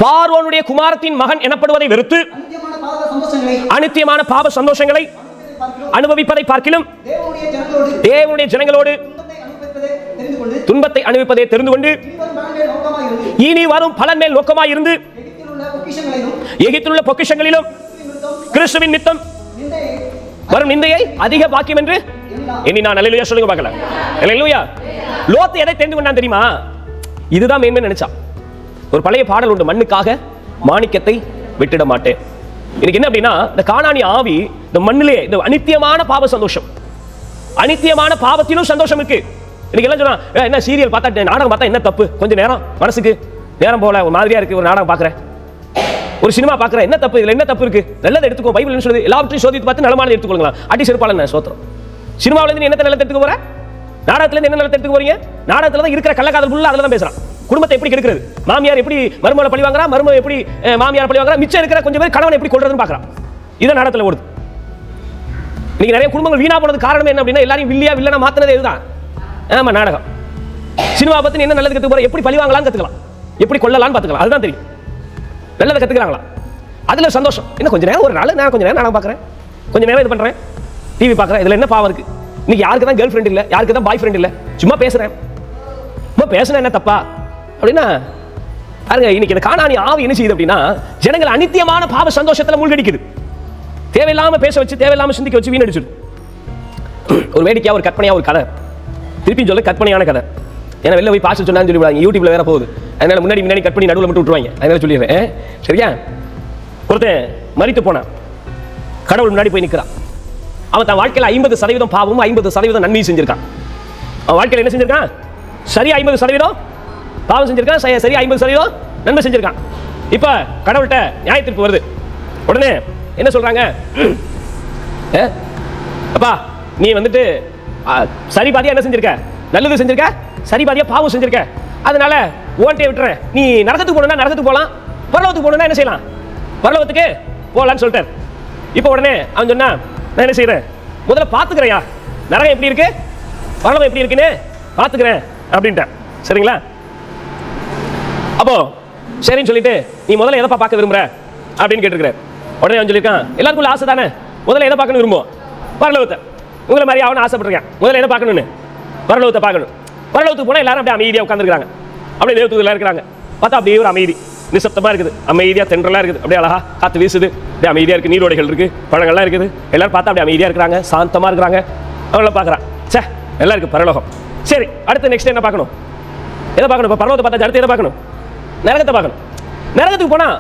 பார்வோனுடைய குமாரத்தின் மகன் எனப்படுவதை வெறுத்து அநித்தியமான பாவ சந்தோஷங்களை அனுபவிப்பதை பார்க்கிலும் தேவனுடைய ஜனங்களோடு துன்பத்தை அனுபவிப்பதை தெரிந்து கொண்டு இனி வரும் பலன் மேல் நோக்கமாய் இருந்து எகிப்திலுள்ள பொக்கிஷங்களிலும் கிறிஸ்துவின் நித்தம் வரும் நிந்தையை அதிக பாக்கியம் என்று எண்ணினான். அல்லேலூயா சொல்லுங்க பார்க்கலாம். அல்லேலூயா. லோத்து எதை தெரிந்து கொண்டான் தெரியுமா? இதுதான் மேன்மை நினைச்சான். ஒரு பழைய பாடல் உண்டு, மண்ணுக்காக மாணிக்கத்தை விட்டுட மாட்டேன். இன்னைக்கு என்ன அப்படின்னா, இந்த கானானி ஆவி இந்த மண்ணிலே இந்த அநித்தியமான பாவ சந்தோஷம், அநித்தியமான பாவத்திலும் சந்தோஷம் இருக்கு. இன்னைக்கு எல்லாம் சொன்னா, என்ன சீரியல் பார்த்தா நாடகம் பார்த்தா என்ன தப்பு, கொஞ்சம் நேரம் மனசுக்கு நேரம் போல ஒரு மாதிரியா இருக்கு, ஒரு நாடகம் பார்க்குறேன், ஒரு சினிமா பார்க்குறேன், என்ன தப்பு, இதில் என்ன தப்பு இருக்கு, நல்லதை எடுத்துக்கோ, பைபிள் என்ன சொல்லுது, எல்லாவற்றையும் சோதித்து பார்த்து நலமானதை எடுத்துக்கொள்ளுங்களா. அடி செருப்பாளன் சோத்திரம். சினிமாவிலேருந்து என்ன நல்லதை எடுத்துக்க போற, நாடகத்திலேருந்து என்ன நல்லதை எடுத்துக்க போறீங்க? நாடகத்தில் தான் இருக்கிற கள்ளக்காதல் ஃபுல்லாக அதில் தான் பேசுறான். குடும்பத்தை எப்படி கெடுக்கிறது, மாமியார் எப்படி மருமகளை பழி வாங்குறா, மரும எப்படி மாமியார் பழி வாங்குறா, மிச்சம் இருக்கிற கொஞ்சம் பேர் கணவன் எப்படி கொள்றதுன்னு பார்க்குறான். இதை நாடகத்தில் ஓடுது. இன்னைக்கு நிறைய குடும்பங்கள் வீணா போனது காரணம் என்ன அப்படின்னா, எல்லாரையும் வில்லனா மாத்தினது இதுதான். ஆமா, நாடகம். சினிமா பத்தி என்ன நல்லது கத்துக்க போற, எப்படி பழி வாங்கலாம்னு கத்துக்கலாம், எப்படி கொள்ளலாம்னு பார்த்துக்கலாம், அதுதான் தெரியும். நல்லதை கத்துக்கிறாங்களா, அதுல சந்தோஷம். இன்னும் கொஞ்ச நேரம், ஒரு நாள் நான் கொஞ்ச நேரம் நாடகம் பார்க்குறேன், கொஞ்சம் நேரம் இது பண்றேன், டிவி பார்க்குறேன், இதுல என்ன பாவம் இருக்கு? இன்னைக்கு யாருக்கு தான் கேர்ள் ஃப்ரெண்ட் இல்லை, யாருக்கு தான் பாய் ஃப்ரெண்ட் இல்லை, சும்மா பேசுறேன், சும்மா பேசுனா என்ன தப்பா அப்படின்னா பாருங்க. இன்னைக்கு இந்த கானானி ஆவி என்ன செய்யுது அப்படின்னா, ஜனங்கள் அநித்தியமான பாவ சந்தோஷத்துல மூழ்கடிக்குது. தேவையில்லாம பேச வச்சு, தேவையில்லாம சிந்திக்க வச்சு வீணடிச்சுது. ஒரு வேடிக்கையா, ஒரு கற்பனையா, ஒரு கதை திருப்பி சொல்ல, கற்பனையான கதை. ஏன்னா வெளில போய் பாஸ்டர் சொன்னான்னு சொல்லிவிடுவாங்க, யூடியூப்ல வேற போகுது, அதனால முன்னாடி கட் பண்ணி நடுவில் மட்டும் விட்டுருவாங்க. அதனால சொல்லிடுறேன், சரியா? ஒருத்தன் மரித்து போனான், கடவுள் முன்னாடி போய் நிற்கிறான். அவன் தன் வாழ்க்கையில் 50% பாவமும் 50% நன்மையும் செஞ்சிருக்கான். அவன் வாழ்க்கையில் என்ன செஞ்சிருக்கான்? சரியா 50% பாவம் செஞ்சிருக்கான், சரியா 50% நன்மை செஞ்சிருக்கான். இப்ப கடவுள்கிட்ட நியாயத்திற்கு வருது. உடனே என்ன சொல்றாங்க? அப்பா, நீ வந்துட்டு சரி பாதியா என்ன செஞ்சிருக்க, நல்லது செஞ்சிருக்க, சரி பாதியா பாவம் செஞ்சிருக்க, அதனால ஓன்ட்டே விட்டுறேன். நீ நரகத்துக்கு போகணும்னா நரகத்துக்கு போகலாம், பரலோகத்துக்கு போகணும்னா என்ன செய்யலாம், பரலோகத்துக்கு போகலான்னு சொல்லிட்டார். இப்போ உடனே அவன் சொன்னா, நான் என்ன செய்யறேன், முதல்ல பார்த்துக்கிறேயா நரகம் எப்படி இருக்கு, பரலோகம் எப்படி இருக்குன்னு பார்த்துக்கிறேன் அப்படின்ட்டேன். சரிங்களா? அப்போ சரின்னு சொல்லிட்டு, நீ முதல்ல எதை பார்க்க விரும்புற அப்படின்னு கேட்டுருக்கிறேன். உடனே அவன் சொல்லியிருக்கான், எல்லாருக்குள்ள ஆசை தானே, முதல்ல எதை பார்க்கணும் விரும்புவோம், பரலோகத்தை. உங்களை மாதிரி அவனை ஆசைப்பட்டிருக்கேன், முதல்ல எதை பார்க்கணும்னு, பரலோகத்தை பார்க்கணும். பரலோகத்துக்கு போனால் எல்லாரும் அப்படியே அமைதியாக உட்காந்துருக்காங்க, அப்படியே தேவதூதர்களாக இருக்கிறாங்க. பார்த்தா அப்படியே ஒரு அமைதி, நிசப்தமாக இருக்குது, அமைதியாக தென்றலாக இருக்குது, அப்படியே அழகா காற்று வீசுது, அப்படியே அமைதியாக இருக்குது, நீரோடைகள் இருக்குது, பழங்கள்லாம் இருக்குது, எல்லாரும் பார்த்தா அப்படியே அமைதியாக இருக்கிறாங்க, சாந்தமாக இருக்கிறாங்க. அவங்கள பார்க்குறான், சே எல்லாம் இருக்குது பரலோகம். சரி, அடுத்து நெக்ஸ்ட் என்ன பார்க்கணும், எதை பார்க்கணும்? இப்போ பரலோகத்தை பார்த்தா அடுத்து எதை பார்க்கணும்? நரகத்தை பார்க்கணும். நரகத்துக்கு போனால்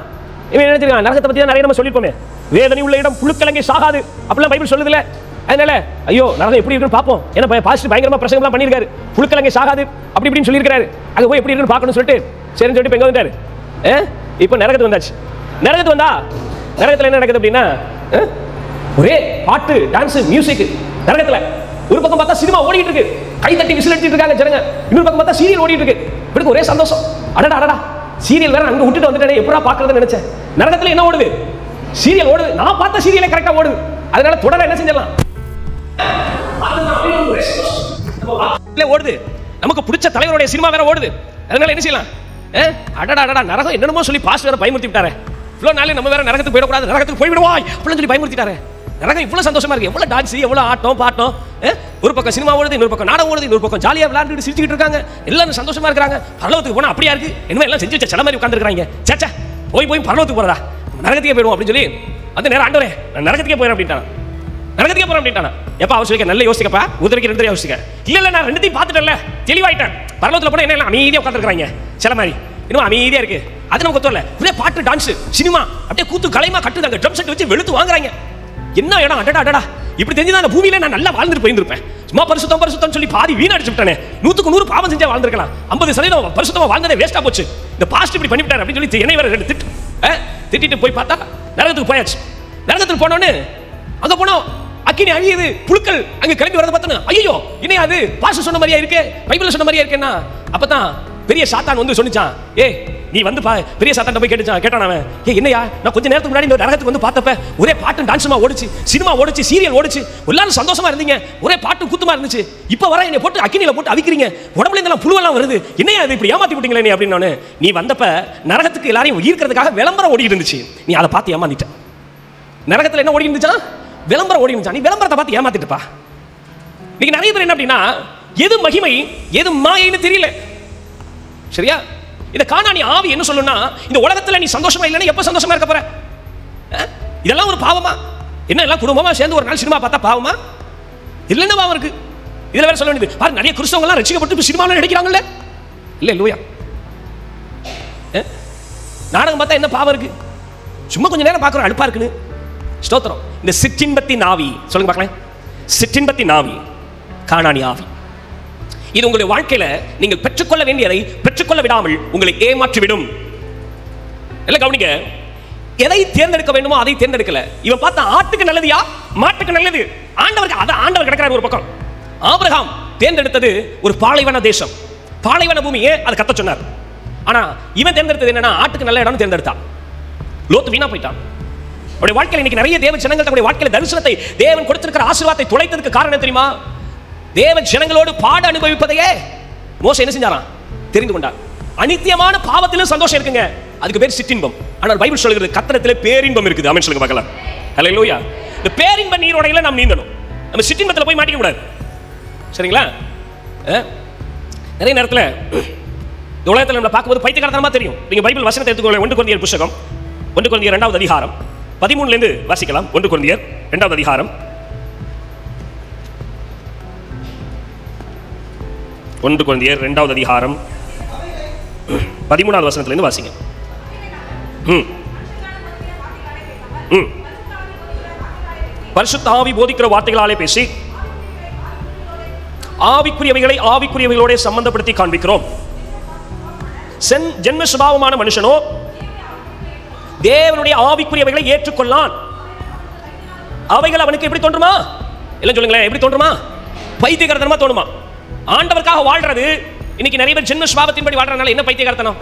இவன் நினைச்சிருக்கான், நரகத்தை பற்றி தான் நிறைய நம்ம சொல்லியிருப்போமே, வேதனை உள்ள இடம் புழுக்கலங்கை சாகாது அப்படிலாம் பைபிள் சொல்லுதில்ல. அதனால ஐயோ நரகம் எப்படி இருக்குன்னு பார்ப்போம், ஏன்னா பாஸ்டர் பயங்கரமா பிரசங்கம்லாம் பண்ணியிருக்காரு, புழுக்கலங்கை சாகாது அப்படி இப்படின்னு சொல்லியிருக்காரு, அங்கே போய் எப்படி இருக்குன்னு பார்க்கணும்னு சொல்லிட்டு சரின்னு சொல்லிட்டு எங்கே வந்துட்டாரு. இப்போ நரகத்துக்கு வந்தாச்சு. நரகத்துக்கு வந்தா நரகத்தில் என்ன நடக்குது அப்படின்னா, ஒரே பாட்டு, டான்ஸ், மியூசிக். நரகத்தில் ஒரு பக்கம் பார்த்தா சினிமா ஓடிட்டு இருக்கு, கை தட்டி விசில் அடிச்சிட்டு இருக்காங்க ஜனங்க, இன்னொரு பக்கம் பார்த்தா சீரியல் ஓடிட்டு இருக்கு. இப்படி ஒரே சந்தோஷம். அடடா அடடா, சீரியல் வேற அங்கே விட்டுட்டு வந்துட்டேன், எப்படா பார்க்கறதுன்னு நினைச்சேன். நரகத்தில் என்ன ஓடுது? சீரியல் ஓடுது. நான் பார்த்த சீரியலே கரெக்டா ஓடுது, அதனால தொடர என்ன செஞ்சிடலாம், ஓடுது. நமக்கு பிடிச்ச தலைவருடைய சினிமா வேற ஓடுது, அதனால என்ன செய்யலாம்? அடடா அடடா, நரகம் என்னமோ சொல்லி பாஸ்டர் வேற பயமுறுத்தி விட்டாரு, இவ்வளவு நாளே நம்ம வேற நரகத்துக்கு போயிடக்கூடாது, நரகத்துக்கு போய்விடுவாய் அப்படின்னு சொல்லி பயமுறுத்திட்டாரு. நரகம் இவ்வளவு சந்தோஷமா இருக்கு, எவ்வளவு டான்ஸ், எவ்வளவு ஆட்டம் பாட்டம், ஒரு பக்கம் சினிமா ஓடுது, இன்னொரு பக்கம் நாடகம் ஓடுது, இன்னொரு பக்கம் ஜாலியா விளையாண்டுட்டு சிரிச்சுக்கிட்டு இருக்காங்க, எல்லாரும் சந்தோஷமா இருக்காங்க. பரலோகத்துக்கு போனா அப்படியா இருக்கு, என்ன எல்லாம் செஞ்சு வச்ச சில மாதிரி உட்கார்ந்துருக்காங்க. சேச்சா, போய் பரலோகத்துக்கு போறதா, நரகத்துக்கே போயிடுவோம் அப்படின்னு சொல்லி வந்து நேரம் ஆண்டவரே நான் நரகத்துக்கே போயிடும் அப்படின்ட்டான். நரகத்துக்கே போறேன் அப்படின்ட்டானா. எப்ப அவசியம் நல்ல யோசிக்கப்பா, உதவிக்கு ரெண்டு யோசிக்க. இல்ல நான் ரெண்டுத்தையும் பார்த்துட்டேன்ல, தெளிவாயிட்டேன். பரலோகத்துல போனா என்ன அமைதியா உட்கார்ந்துருக்காங்க சில மாதிரி, இன்னும் அமைதியா இருக்கு. அது நமக்கு ஒத்துவல. ஒரே பாட்டு, டான்ஸ், சினிமா, அப்படியே கூத்து கலைமா கட்டுதாங்க, ட்ரம் செட் வச்சு வெளுத்து வாங்குறாங்க. என்ன இடம், அடடா அடடா, இப்படி தெரிஞ்சுதான் அந்த பூமியில நான் நல்லா வாழ்ந்துட்டு போயிருப்பேன். சும்மா பரிசுத்தம் பரிசுத்தம் சொல்லி பாதி வீணடிச்சு விட்டானே, 100க்கு 100 பாவம் செஞ்சா வாழ்ந்துருக்கலாம், 50% பரிசுத்தமா வாழ்ந்ததே வேஸ்டா போச்சு. இந்த பாஸ்ட் இப்படி பண்ணிவிட்டாரு அப்படின்னு சொல்லி என்னை வேற ரெண்டு திட்டிட்டு போய் பார்த்தா நரகத்துக்கு போயாச்சு. நரகத்துக்கு போனோன்னு அங்க போனோம், அக்கினி அழியுது, புழுக்கள் அங்க கிளம்பி வரத பார்த்தோன்னு ஐயோ இனியா அது பாஸ்டர் சொன்ன மாதிரியா இருக்கு, பைபிள்ல சொன்ன மாதிரியா இருக்கேன்னா. அப்பதான் பெரிய சாத்தான் வந்து சொன்னிச்சான், ஏய் நீ வந்து பெரிய சாத்தாண்ட போய் கேட்டான் அவன், என்னையா நான் கொஞ்ச நேரத்துக்கு முன்னாடி இந்த நரகத்துக்கு வந்து பார்த்தப்ப ஒரே பாட்டும் டான்ஸுமா ஓடிச்சு, சினிமா ஓடிச்சு, சீரியல் ஓடிச்சு, எல்லாரும் சந்தோஷமா இருந்தீங்க, ஒரே பாட்டும் குத்துமா இருந்துச்சு, இப்ப வர என்னை போட்டு அக்கினியில போட்டு அவிக்கிறீங்க, உடம்புல இருந்தெல்லாம் புழுவெல்லாம் வருது, என்னையா இது இப்படி ஏமாத்தி விட்டீங்களே நீ அப்படின்னு. நீ வந்தப்ப நரகத்துக்கு எல்லாரையும் ஈர்க்கிறதுக்காக விளம்பரம் ஓடி இருந்துச்சு, நீ அதை பார்த்து ஏமாத்திட்ட. நரகத்துல என்ன ஓடி இருந்துச்சா? விளம்பரம் ஓடி இருந்துச்சா? நீ விளம்பரத்தை பார்த்து ஏமாத்திட்டுப்பா. இன்னைக்கு நிறைய பேர் என்ன அப்படின்னா, எது மகிமை எது மாயைன்னு தெரியல. சரியா? இந்த கானானி ஆவி என்ன சொல்லுன்னா, இந்த உலகத்துல நீ சந்தோஷமா இல்லைன்னா எப்ப சந்தோஷமா இருக்க போற? இதெல்லாம் ஒரு பாவமா? என்ன எல்லாம் குடும்பமா சேர்ந்து ஒரு நாள் சினிமா பார்த்தா பாவமா? இதுல என்ன பாவம் இருக்கு? இதுல வேற சொல்ல வேண்டியது பாரு, நிறைய கிறிஸ்தவங்க எல்லாம் ரட்சிக்கப்பட்டு சினிமாவில் நடிக்கிறாங்கல்ல. இல்ல இல்லையா? நாடகம் பார்த்தா என்ன பாவம் இருக்கு? சும்மா கொஞ்ச நேரம் பார்க்குறோம், அழுப்பா இருக்குன்னு. ஸ்தோத்திரம். இந்த சிற்றின்பத்தின் ஆவி சொல்லுங்க பார்க்கலாம். சிற்றின்பத்தின் ஆவி கானானி ஆவி. இது உங்களுடைய வாழ்க்கையில நீங்கள் பெற்றுக்கொள்ள வேண்டியதை பெற்றுக்கொள்ள விடாமல் உங்களை ஏமாற்றிவிடும். எல்லாம் கவனிங்க. எதை தேர்ந்தெடுக்க வேண்டுமோ அதை தேர்ந்தெடுக்கல. இவன் பார்த்தா ஆட்டுக்கு நல்லதுயா மாட்டுக்கு நல்லது, ஆண்டவருக்கு அத ஆண்டவர் கிடைக்கிறார் ஒரு பக்கம். ஆபிரகாம் தேர்ந்தெடுத்தது ஒரு பாலைவன தேசம், பாலைவன பூமியே அது கத்த சொன்னார். ஆனா இவன் தேர்ந்தெடுத்தது என்னன்னா ஆட்டுக்கு நல்ல இடம்னு தேர்ந்தெடுத்தான். லோத்து வீணா போயிட்டான். அவருடைய வாழ்க்கையில் இன்னைக்கு நிறைய தேவ ஜனங்கள் தங்களுடைய வாழ்க்கையில தரிசனத்தை தேவன் கொடுத்திருக்கிற ஆசீர்வாதத்தை தொலைத்ததுக்கு காரணம் தெரியுமா? தேவ ஜனங்களோடு பாட அனுபவிப்பதையே மோசே என்ன செஞ்சாராம்? தெரிந்து கொண்டார். அநித்தியமான பாவத்திலும் சந்தோஷம் இருக்குங்க, அதுக்கு பேர் சிற்றின்பம். ஆனால் பைபிள் சொல்கிறது கர்த்தரிடத்திலே பேரின்பம் இருக்குது. ஆமென் சொல்லுங்க பார்க்கலாம். ஹல்லேலூயா. இந்த பேரின்ப நீரோடையில நாம் நீந்தணும், நம்ம சிற்றின்பத்துல போய் மாட்டிக்க கூடாது. சரிங்களா? நிறைய நேரத்தில் இந்த உலகத்தில் நம்ம பார்க்கும்போது பைத்தியக்காரத்தனமா தெரியும். நீங்க பைபிள் வசனத்தை எடுத்துக்கொள்ள 1 கொரிந்தியர் புத்தகம் 1 கொரிந்தியர் 2வது அதிகாரம் 13ல இருந்து வாசிக்கலாம். 1 கொரிந்தியர் 2வது அதிகாரம் 1 கொரிந்தியர் 2வது அதிகாரம் 13வது வசனத்துல இருந்து வாசிங்க. பரிசுத்த ஆவி போதிக்கிற வார்த்தைகளாலே பேசி ஆவிக்குரியவைகளை ஆவிக்குரியவைகளோட சம்பந்தப்படுத்தி காண்பிக்கிறோம். ஜென்ம சுபாவமான மனுஷனோ தேவனுடைய ஆவிக்குரியவைகளை ஏற்றுக்கொள்ளான். அவைகள் அவனுக்கு எப்படி தோன்றுமா? எல்லாம் சொல்லுங்களேன், எப்படி தோன்றுமா? பைத்தியக்காரத்தனமா தோணுமா? ஆண்டவருக்காக வாழ்றது இன்னைக்கு நிறைய பேர் ஜென்ம சுபாவத்தின்படி வாழ்றதுனால என்ன பைத்தியக்காரத்தனம்,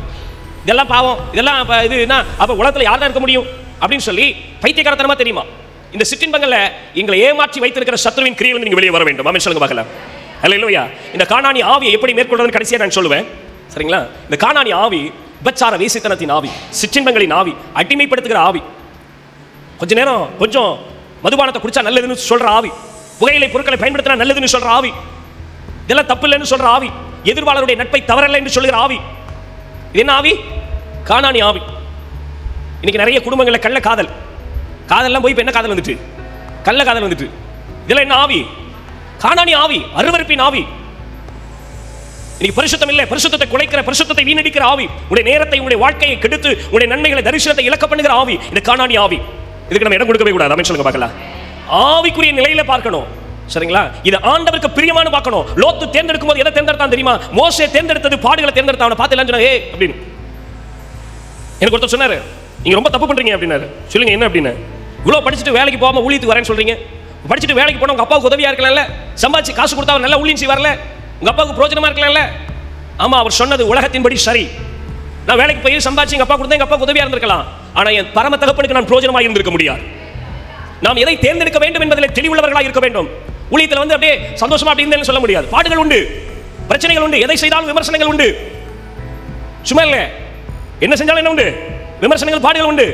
இதெல்லாம் பாவம், இதெல்லாம் இது என்ன, அப்ப உலகத்துல யார் தான் இருக்க முடியும் அப்படின்னு சொல்லி பைத்தியக்காரத்தனமா தெரியுமா? இந்த சிற்றின்பங்கள்ல எங்களை ஏமாற்றி வைத்திருக்கிற சத்ருவின் கிரியையிலிருந்து நீங்க வெளியே வர வேண்டும். ஆமென் சொல்லுங்க பார்க்கலாம். ஹல்லேலூயா. இந்த கானானி ஆவியை எப்படி மேற்கொள்றதுன்னு கடைசியா நான் சொல்லுவேன். சரிங்களா? இந்த கானானி ஆவி விபச்சார வேசித்தனத்தின் ஆவி, சிற்றின்பங்களின் ஆவி, அடிமைப்படுத்துகிற ஆவி, கொஞ்ச நேரம் கொஞ்சம் மதுபானத்தை குடிச்சா நல்லதுன்னு சொல்ற ஆவி, புகையிலை பொருட்களை பயன்படுத்தினா நல்லதுன்னு சொல்ற ஆவி, இதெல்லாம் தப்பு இல்லைன்னு சொல்ற ஆவி, எதிர்வாளருடைய நட்பை தவறல்ல என்று சொல்லுகிற ஆவி. இது என்ன ஆவி? கானானி ஆவி. இன்னைக்கு நிறைய குடும்பங்களில் கள்ள காதல், காதல்லாம் போய் இப்ப என்ன காதல் வந்துட்டு, கள்ள காதல் வந்துட்டு. இதெல்லாம் என்ன ஆவி? கானானி ஆவி, அருவருப்பின் ஆவி. இன்னைக்கு பரிசுத்தம் இல்லை, பரிசுத்தத்தை குலைக்கிற, பரிசுத்தத்தை வீணடிக்கிற ஆவி, உடைய நேரத்தை உடைய வாழ்க்கையை கெடுத்து உடைய நன்மைகளை தரிசனத்தை இழக்க பண்ணுகிற ஆவி இந்த கானானி ஆவி. இதுக்கு நம்ம இடம் கொடுக்கவே கூடாது. ஆமென் சொல்லுங்க பார்க்கலாம். ஆவிக்குரிய நிலையில பார்க்கணும். சரிங்களா? இது ஆண்டவருக்கு பிரியமான பார்க்கணும். லோத்து தேர்ந்தெடுக்கும் போது எதை தேர்ந்தெடுத்தான் தெரியுமா? மோசே தேர்ந்தெடுத்தது பாடுகளை தேர்ந்தெடுத்தான். அவனை பார்த்து எல்லாம் சொன்னா ஏய் அப்படின்னு எனக்கு ஒருத்தர் சொன்னாரு, நீங்க ரொம்ப தப்பு பண்றீங்க அப்படின்னாரு. சொல்லுங்க என்ன அப்படின்னு? இவ்வளவு படிச்சுட்டு வேலைக்கு போகாம ஊழியத்துக்கு வரேன்னு சொல்றீங்க, படிச்சுட்டு வேலைக்கு போனா உங்க அப்பாவுக்கு உதவியா இருக்கலாம்ல, சம்பாதிச்சு காசு கொடுத்தா நல்லா ஊழியம் செய்வார்ல, உங்க அப்பாவுக்கு பிரோஜனமா இருக்கலாம்ல. ஆமா, அவர் சொன்னது உலகத்தின்படி சரி. நான் வேலைக்கு போய் சம்பாதிச்சு எங்க அப்பா கொடுத்தா எங்க அப்பாவுக்கு உதவியா இருந்திருக்கலாம். ஆனா என் பரம தகப்பனுக்கு நான் பிரோஜனமாக இருந்திருக்க முடியாது. நாம் எதை தேர்ந்தெடுக்க வேண்டும் என்பதில் தெளிவுள்ளவர்களாக இருக்க வேண்டும். ஊழியத்தில் வந்து அப்படியே சந்தோஷமா அப்படி இருந்தேன்னு சொல்ல முடியாது. பாடுகள் உண்டு, பிரச்சனைகள் உண்டு, எதை செய்தாலும் விமர்சனங்கள் உண்டு. சும்மா இல்ல, என்ன செஞ்சாலும் என்ன உண்டு? விமர்சனங்கள், பாடுகள் உண்டு.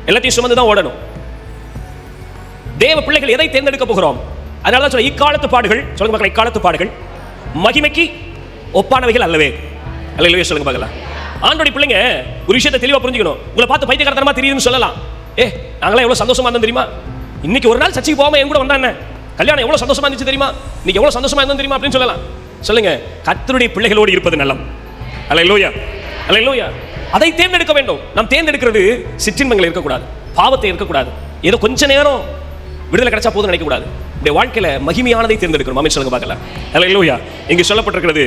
எல்லாத்தையும் சுமந்து தான் ஓடணும். தேவ பிள்ளைகள் எதை தேர்ந்தெடுக்க போகிறோம்? அதனால தான் சொல்ல இக்காலத்து பாடுகள், சொல்லுங்க பார்க்கலாம், இக்காலத்து பாடுகள் மகிமைக்கு ஒப்பானவைகள் அல்லவே. அல்லேலூயா சொல்லுங்க பார்க்கலாம். ஆண்டோட பிள்ளைங்க ஒரு விஷயத்தை தெளிவா புரிஞ்சுக்கணும். உங்களை பார்த்து பைத்தியக்காரத்தனமா தெரியுதுன்னு சொல்லலாம். நாங்களாம் எவ்வளவு சந்தோஷமா இருந்தோம் தெரியுமா? இன்னைக்கு ஒரு நாள் சர்ச்சைக்கு போகாம என் கூட வந்தானே, கல்யாணம் எவ்வளவு சந்தோஷமா இருந்துச்சு தெரியுமா? இன்னைக்கு எவ்வளவு சந்தோஷமா இருந்தோம் தெரியுமா அப்படின்னு சொல்லலாம். சொல்லுங்க, கர்த்தருடைய பிள்ளைகளோடு இருப்பது நலம். அல்லேலூயா, அல்லேலூயா. அதை தேர்ந்தெடுக்க வேண்டும். நாம் தேர்ந்தெடுக்கிறது சிற்றின்பங்கள் இருக்கக்கூடாது, பாவத்தை இருக்கக்கூடாது, ஏதோ கொஞ்ச நேரம் விடுதலை கிடைச்சா போதும் நினைக்க கூடாது. இந்த வாழ்க்கையில மகிமையானதை தேர்ந்தெடுக்கணும். ஆமென் சொல்லுங்க பார்க்கலாம். அல்லேலூயா. இங்கு சொல்லப்பட்டிருக்கிறது,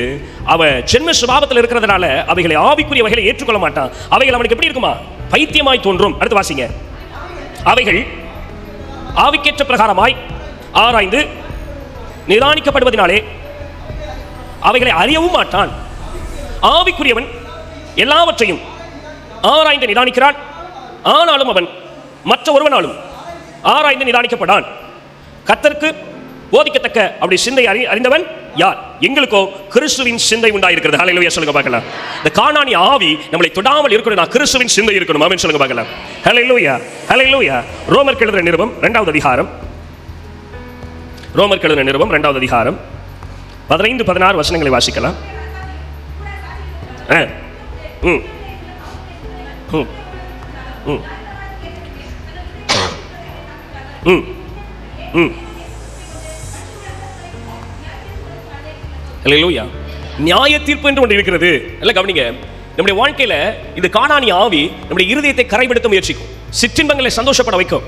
அவன் ஜென்ம சுபாவத்தில் இருக்கிறதுனால அவைகளை ஆவிக்குரிய வகைகளை ஏற்றுக்கொள்ள மாட்டான். அவைகள் அவனுக்கு எப்படி இருக்குமா? பைத்தியமாய் தோன்றும். அடுத்து வாசிங்க. அவைகள் ஆவிக்கேற்ற பிரகாரமாய் ஆராய்ந்து நிதானிக்கப்படுவதனாலே அவைகளை அறியவும் மாட்டான். ஆவிக்குரியவன் எல்லாவற்றையும் ஆராய்ந்து நிதானிக்கிறான், ஆனாலும் அவன் மற்ற ஒருவனாலும் ஆராய்ந்து நிதானிக்கப்படான். கர்த்தருக்கு போதிக்கத்தக்க அப்படி சிந்தை அறிந்தவன் யார்? எங்களுக்கோ கிறிஸ்துவின் சிந்தை உண்டாயிருக்கிறது. ஹல்லேலூயா சொல்லுங்க பார்க்கலாம். இந்த கானானிய ஆவி நம்மளை தொடாமல் இருக்கணும், கிறிஸ்துவின் சிந்தை இருக்கணும். ஆமென் சொல்லுங்க பார்க்கலாம். ஹல்லேலூயா ஹல்லேலூயா. ரோமர் எழுதின நிருபம் 2வது அதிகாரம், ரோமர் எழுதின நிருபம் 2வது அதிகாரம் 15-16 வசனங்களை வாசிக்கலாம். ஹல்லேலூயா. நியாய தீர்ப்பு என்று ஒன்று இருக்கிறது. எல்லாம் கவனிங்க. நம்முடைய வாழ்க்கையில இது கானானிய ஆவி நம்முடைய இருதயத்தை கரைப்படுத்த முயற்சிக்கும், சிற்றின்பங்களை சந்தோஷப்பட வைக்கும்,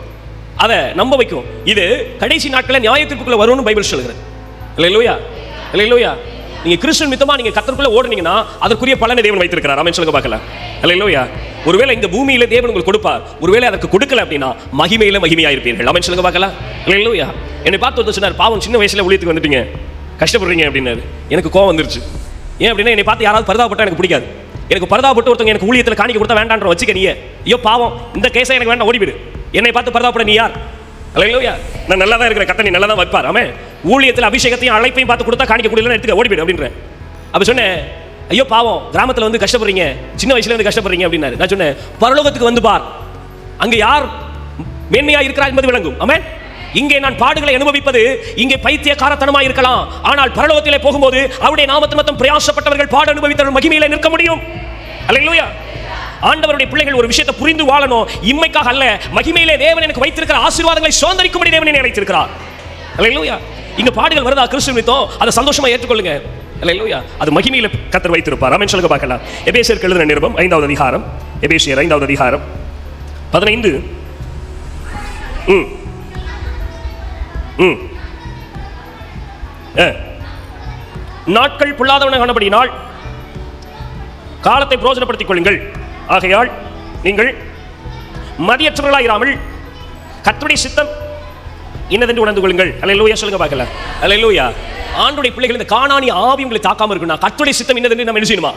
அதை நம்ப வைக்கும். இது கடைசி நாட்களில் நியாய தீர்ப்புக்குள்ள வரும்னு பைபிள் சொல்கிறது. ஹல்லேலூயா ஹல்லேலூயா. நீங்க கிறிஸ்துவின் மித்தமா நீங்க கர்த்தருக்குள்ள ஓடுனீங்கன்னா அதற்குரிய பலனை தேவன் வைத்திருக்கிறார். ஆமென் சொல்லுங்க பார்க்கலாம். ஹல்லேலூயா. ஒருவேளை இந்த பூமியில தேவன் உங்களுக்கு கொடுப்பார், ஒருவேளை அதற்கு கொடுக்கல அப்படின்னா மகிமையில மகிமையா இருப்பீர்கள். ஆமென் சொல்லுங்க பார்க்கலாம். ஹல்லேலூயா. என்னை பார்த்து ஒருத்தர் சொன்னார், பாவம் சின்ன வயசுல ஊழியத்துக்கு வந்துட்டீங்க, கஷ்டப்படுறீங்க அப்படின்னாரு. எனக்கு கோவம் வந்துருச்சு. ஏன் அப்படின்னா என்னை பார்த்து யாராவது பரிதாபப்பட்டா எனக்கு பிடிக்காது. எனக்கு பரிதாபப்பட்டு ஒருத்தவங்க எனக்கு ஊழியத்தில் காணிக்க கொடுத்தா வேண்டான்ற வச்சுக்க நீ, ஐயோ பாவம் இந்த கேஸை எனக்கு வேண்டாம் ஓடிவிடு. என்னை பார்த்து பரிதாபப்பட நீ யார்? ஹல்லேலூயா. நான் நல்லா தான் இருக்கிற, கர்த்தர் நீ நல்லா தான் வைப்பார். ஆமே, ஊழியத்தில் அபிஷேகத்தையும் அழைப்பையும் பார்த்து கொடுத்தா காணிக்க கொடுக்கலன்னு எடுத்துக்க ஓடிவிடு அப்படின்றேன். அப்போ சொன்னேன், ஐயோ பாவம் கிராமத்தில் வந்து கஷ்டப்படுறீங்க, சின்ன வயசுல வந்து கஷ்டப்படுறீங்க அப்படின்னாரு. நான் சொன்னேன், பரலோகத்துக்கு வந்து பார், அங்கே யார் மேன்மையா இருக்கிறார் என்பது விளங்கும். ஆமே, இங்கே நான் பாடுகளை அனுபவிப்பது இங்கே பைத்தியக்காரத்தனமாக இருக்கலாம், ஆனால் பரலோகத்திலே போகும்போது அவருடைய நாமத்து மொத்தம் பிரயாசப்பட்டவர்கள் பாடு அனுபவித்தவர்கள் மகிமையில நிற்க முடியும். ஹல்லேலூயா. ஆண்டவருடைய பிள்ளைகள் ஒரு விஷயத்தை புரிந்து வாழணும். இம்மைக்காக அல்ல, மகிமையிலே தேவன் எனக்கு வைத்திருக்கிற ஆசீர்வாதங்களை சுதந்தரிக்கும்படி தேவன் என்னை அழைத்திருக்கிறார். ஹல்லேலூயா. இங்க பாடுகள் வருதா கிறிஸ்துவின், அதை சந்தோஷமா ஏற்றுக்கொள்ளுங்க. ஹல்லேலூயா. அது மகிமையில கர்த்தர் வைத்திருப்பார். ஆமென் சொல்லுங்க பார்க்கலாம். எபேசியருக்கு எழுதின நிருபம் 5வது அதிகாரம், எபேசியர் 5வது அதிகாரம் 15. நாட்கள் பொல்லாதவன காணப்படினால் காலத்தை பிரயோஜனப்படுத்திக் கொள்ளுங்கள். ஆகையால் நீங்கள் மதியற்றவர்களாயிராமல் கர்த்தருடைய சித்தம் இன்னதென்று உணர்ந்து கொள்ளுங்கள். அல்லேலூயா சொல்லுங்க பார்க்கலாம். அல்லேலூயா. ஆண்டவருடைய பிள்ளைகள் இந்த கானானிய ஆவி உங்களை தாக்காம இருக்குன்னா கர்த்தருடைய சித்தம் இன்னதென்று நம்ம என்ன செய்யணுமா?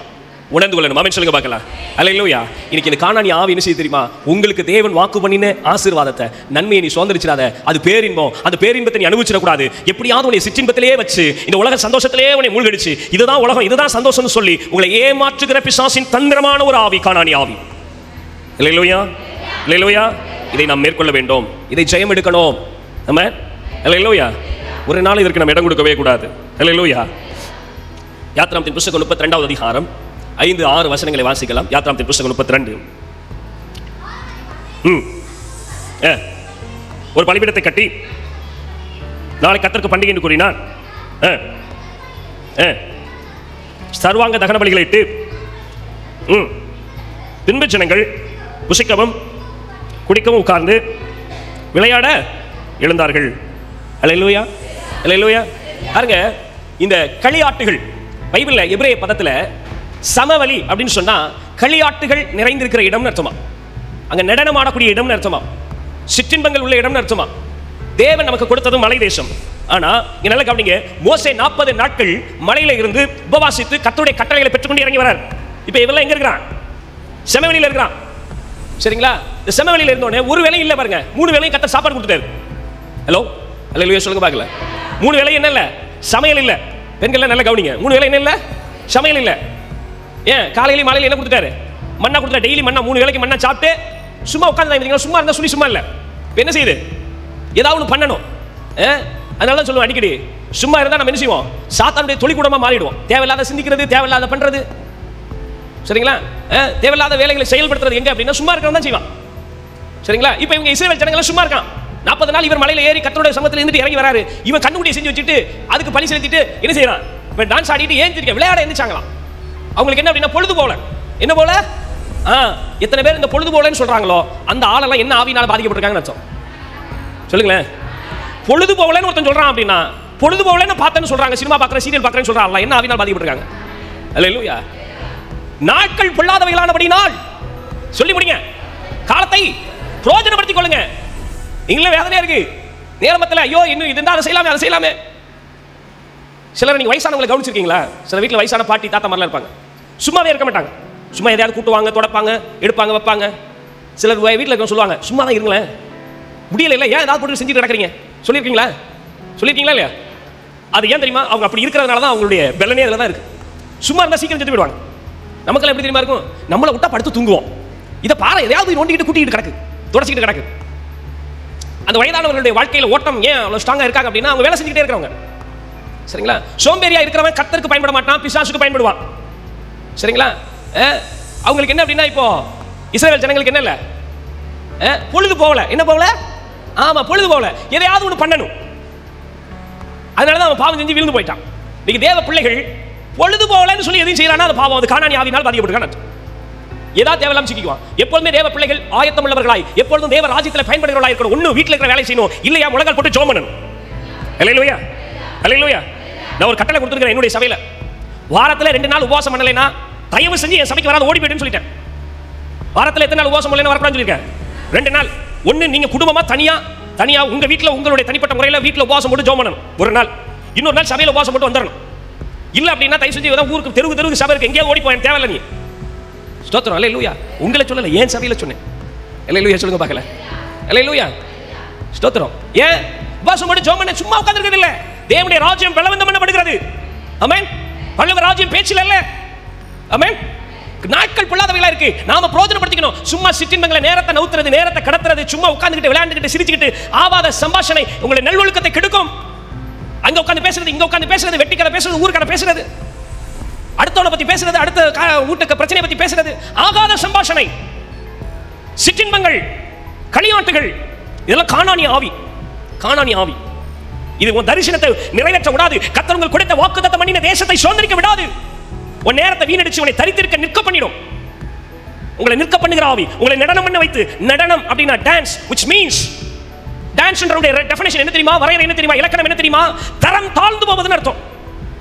உணர்ந்து கொள்ளணும். ஆமென் சொல்லுங்க பார்க்கலாம். அல்லேலூயா. இன்னைக்கு இந்த கானானிய ஆவி என்ன செய்ய தெரியுமா? உங்களுக்கு தேவன் வாக்கு பண்ணின ஆசீர்வாதத்தை, நன்மையை நீ சுதந்திரிச்சிடாத. அது பேரின்பம். அந்த பேரின்பத்தை நீ அனுபவிச்சிடக்கூடாது. எப்படியாவது உன்னை சிற்றின்பத்திலேயே வச்சு இந்த உலக சந்தோஷத்திலேயே உன்னை மூழ்கடிச்சு இதுதான் உலகம், இதுதான் சந்தோஷம்னு சொல்லி உங்களை ஏமாற்றுகிற பிசாசின் தந்திரமான ஒரு ஆவி கானானிய ஆவி. அல்லேலூயா அல்லேலூயா. இதை நாம் மேற்கொள்ள வேண்டும், இதை ஜெயம் எடுக்கணும். ஆமென். அல்லேலூயா. ஒரு நாள் இதற்கு நம்ம இடம் கொடுக்கவே கூடாது. அல்லேலூயா. யாத்திராமத்தின் புத்தகம் 32வது அதிகாரம் 5-6 வசனங்களை வாசிக்கலாம். யாத்திராமத்தின் புத்தகம் 32. ஒரு பலிபீடத்தை கட்டி நாளை கர்த்தருக்கு பண்டிகை என்று கூறினான். சர்வாங்க தகன பலிகளை இட்டு பின்பு ஜனங்கள் புசிக்கவும் குடிக்கவும் உட்கார்ந்து விளையாட எழுந்தார்கள். அல்லேலூயா அல்லேலூயா. பாருங்க, இந்த களியாட்டுகள் பைபிள்ல எபிரேய பதத்துல சமவெளி அப்படின்னு சொன்னா களியாட்டுகள் நிறைந்திருக்கிற இடம்னு அர்த்தமா, அங்க நடனம் ஆடக்கூடிய இடம்னு அர்த்தமா, சிற்றின்பங்கள் உள்ள இடம்னு அர்த்தமா. தேவன் நமக்கு கொடுத்தது மலை தேசம். ஆனா இங்க நல்லா கவனிங்க, மோசே 40 நாட்கள் மலையில இருந்து உபவாசித்து கர்த்தருடைய கட்டளைகளை பெற்றுக்கொண்டு இறங்கி வரார். இப்ப இவெல்லாம் எங்க இருக்கிறான்? செமவெளியில இருக்கிறான். சரிங்களா? இந்த செமவெளியில இருந்தோடனே ஒரு வேலையும் இல்லை பாருங்க, 3 வேளையும் கர்த்தர் சாப்பாடு கொடுத்துட்டாரு. ஹலோ அல்லேலூயா சொல்லுங்க பார்க்கல. 3 வேளை என்ன இல்லை? சமையல் இல்லை. பெண்கள் நல்லா கவனிங்க, 3 வேளை என்ன இல்லை? சமையல் இல்லை. ஏன்? காலையில மாலையில என்ன கொடுத்துட்டாரு? மண்ணா கொடுத்துட்டாரு. டெய்லி மண்ணா, 3 வேளைக்கு மண்ணா சாப்பிட்டு சும்மா உட்காந்து சும்மா இருந்தா சொல்லி சும்மா இல்லை. என்ன செய்யுது? ஏதாவது ஒன்று பண்ணணும். அதனால தான் சொல்லுவோம் அடிக்கடி, சும்மா இருந்தால் நம்ம என்ன செய்வோம்? சாத்தானுடைய தொழிற்கூடமா மாறிடுவோம். தேவையில்லாத சிந்திக்கிறது, தேவையில்லாத பண்றது, சரிங்களா? தேவையில்லாத வேலைகளை செயல்படுத்துறது எங்க அப்படின்னா சும்மா இருக்கிறது தான் செய்வான். சரிங்களா? இப்போ இவங்க இஸ்ரவேல் ஜனங்கள் சும்மா இருக்கான். 40 நாள் இவர் மலையில ஏறி கர்த்தருடைய சமூகத்தில் இருந்துட்டு இறங்கி வராரு. இவன் கண்ணுக்குட்டியை செஞ்சு வச்சுட்டு அதுக்கு பலி செலுத்திட்டு என்ன செய்யறான்? இவன் டான்ஸ் ஆடிட்டு ஏந்திருக்க விளையாட எந்திரிச்சாங்களாம். அவங்களுக்கு என்ன அப்படின்னா பொழுது போல. என்ன போல? எத்தனை பேர் இந்த பொழுது போலன்னு சொல்றாங்களோ அந்த ஆளெல்லாம் என்ன ஆவியினால பாதிக்கப்பட்டிருக்காங்கன்னு அர்த்தம் சொல்லுங்களேன். பொழுது போகலன்னு ஒருத்தன் சொல்றான் அப்படின்னா, பொழுது போகலன்னு பார்த்தேன்னு சொல்றாங்க, சினிமா பார்க்குறேன், சீரியல் பார்க்குறேன்னு சொல்றாங்க, என்ன ஆவியினால் பாதிக்கப்பட்டிருக்காங்க? அல்லேலூயா. நாட்கள் பொல்லாதவைகளானபடினால் சொல்லி முடிங்க, காலத்தை பிரயோஜனப்படுத்திக் கொள்ளுங்க. நீங்களே வேதனையா இருக்கு நேரமத்தில், ஐயோ இன்னும் இது இருந்தால் அதை செய்யலாமே அதை செய்யலாமே. சிலர் நீங்கள் வயசானவங்களை கவனிச்சிருக்கீங்களா? சில வீட்டில் வயசான பாட்டி தாத்தா மாதிரிலாம் இருப்பாங்க, சும்மாவே இருக்க மாட்டாங்க. சும்மா எதையாவது கூட்டுவாங்க, தொடப்பாங்க, எடுப்பாங்க, வைப்பாங்க. சிலர் வீட்டில் இருக்க சொல்லுவாங்க, சும்மா தான் இருங்களேன், முடியல இல்லை, ஏன் ஏதாவது போட்டு செஞ்சுட்டு கிடக்குறீங்க, சொல்லியிருக்கீங்களா இல்லையா? அது ஏன் தெரியுமா? அவங்க அப்படி இருக்கிறதுனால தான் அவங்களுடைய பலனே அதில் தான் இருக்குது. சும்மா இருந்தால் சீக்கிரம் செத்து போயிடுவாங்க. நமக்கெல்லாம் எப்படி தெரியுமா இருக்கும்? நம்மளை விட்டா படுத்து தூங்குவோம். இதை பாரு, எதையாவது நோண்டிக்கிட்டு கூட்டிகிட்டு கிடக்கு, தொடச்சிக்கிட்டு கிடக்கு. அந்த வயதானவர்களுடைய வாழ்க்கையில் ஓட்டம் ஏன் அவ்வளோ ஸ்ட்ராங்காக இருக்காங்க அப்படின்னா அவங்க வேலை செஞ்சுக்கிட்டே இருக்கிறவங்க. சரிங்களா? சோம்பேறியா இருக்கிறவன் கர்த்தருக்கு பயன்பட மாட்டான், பிசாசுக்கு பயன்படுவான். சரிங்களா? அவங்களுக்கு என்ன அப்படின்னா, இப்போ இஸ்ரவேல் ஜனங்களுக்கு என்ன இல்லை, பொழுது போகல. என்ன போகல? ஆமா, பொழுது போகல. எதையாவது ஒன்று பண்ணணும். அதனாலதான் அவன் பாவம் செஞ்சு விழுந்து போயிட்டான். இன்னைக்கு தேவ பிள்ளைகள் பொழுது போகலன்னு சொல்லி எதையும் செய்யறானா அது பாவம், அது கானானி ஆவியினால் பாதிக்கப்பட்டிருக்கான். ஏதாவது தேவையில்லாம சிக்கிக்குவான். எப்பொழுதுமே தேவ பிள்ளைகள் ஆயத்தம் உள்ளவர்களாய், எப்பொழுதும் தேவ ராஜ்யத்தில் பயன்படுகிறவர்களாய் இருக்கணும். ஒண்ணு வீட்டில் இருக்கிற வேலை செய்யணும், இல்லையா முழங்கால் போட்டு ஜெபம் பண்ணணும். அல்லேலூயா, அல்லேலூயா. நான் ஒரு கட்டளை கொடுத்துருக்கிறேன் என்னுடைய சபையில, வாரத்தில் 2 நாள் உபவாசம் பண்ணலைன்னா தயவு செஞ்சு என் சபைக்கு வராது, ஓடி போயிடுன்னு சொல்லிட்டேன். வாரத்தில் எத்தனை நாள் உபவாசம் பண்ணலைன்னா வரக்கூடாதுன்னு சொல்லியிருக்கேன். 2 நாள். ஒன்று நீங்க குடும்பமா தனியா உங்க வீட்டில் உங்களுடைய தனிப்பட்ட முறையில் வீட்டில் உபவாசம் போட்டு ஜெபம் பண்ணணும் ஒரு நாள். இன்னொரு நாள் சபையில் உபவாசம் போட்டு வந்துடணும். இல்ல அப்படின்னா தயவு செஞ்சு ஊருக்கு தெருவுக்கு சபை இருக்கு, எங்கேயாவது ஓடி போய் தேவையில்லை. நீ ஸ்தோத்திரம். அல்லேலூயா. உங்களை சொல்லல, ஏன் சபையில சொன்னேன். அல்லேலூயா சொல்லுங்க பார்க்கல. அல்லேலூயா, ஸ்தோத்திரம். ஏன் உபவாசம் போட்டு ஜெபம் பண்ண சும்மா உட்கார்ந்திருக்கிறது இல்ல. தேவனுடைய ராஜ்யம் பலவந்தம் பண்ணப்படுகிறது. ஆமென். பரலோக ராஜ்யம் பேச்சில் இல்ல. ஆமென். நாட்கள் பொல்லாதவைகளா இருக்கு, நாம பிரயோஜனப்படுத்திக்கணும். சும்மா சிற்றின்பங்களை நேரத்தை நவுத்துறது, நேரத்தை கடத்துறது, சும்மா உட்கார்ந்துக்கிட்டு விளையாண்டுக்கிட்டு சிரிச்சுக்கிட்டு ஆவாத சம்பாஷணை உங்களுடைய நல்வொழுக்கத்தை கெடுக்கும். அங்க உட்கார்ந்து பேசுறது, இங்க உட்கார்ந்து பேசுறது, வெட்டி கதை பேசுறது, ஊர் கதை பேசுறது, அடுத்தவனை பத்தி பேசுறது, அடுத்த வீட்டுக்கு பிரச்சனை பத்தி பேசுறது, ஆகாத சம்பாஷணை, சிற்றின்பங்கள், களியாட்டுகள், இதெல்லாம் கானானி ஆவி. இது உன் தரிசனத்தை நிறைவேற்ற விடாது. கர்த்தர் உங்களுக்கு கொடுத்த வாக்குத்தத்தம் பண்ணின தேசத்தை சுதந்தரிக்க விடாது. உன் நேரத்தை வீணடிச்சு உன்னை தரித்திருக்க நிற்க பண்ணிடும். உங்களை நிற்க பண்ணுகிற ஆவி உங்களை நடனம் பண்ண வைத்து, நடனம் அப்படின்னா டான்ஸ், which means டான்ஸ் என்ற டெஃபினிஷன் என்ன தெரியுமா? வரையறை என்ன தெரியுமா? இலக்கணம் என்ன தெரியுமா? தரம் தாழ்ந்து போவதுன்னு அர்த்தம்.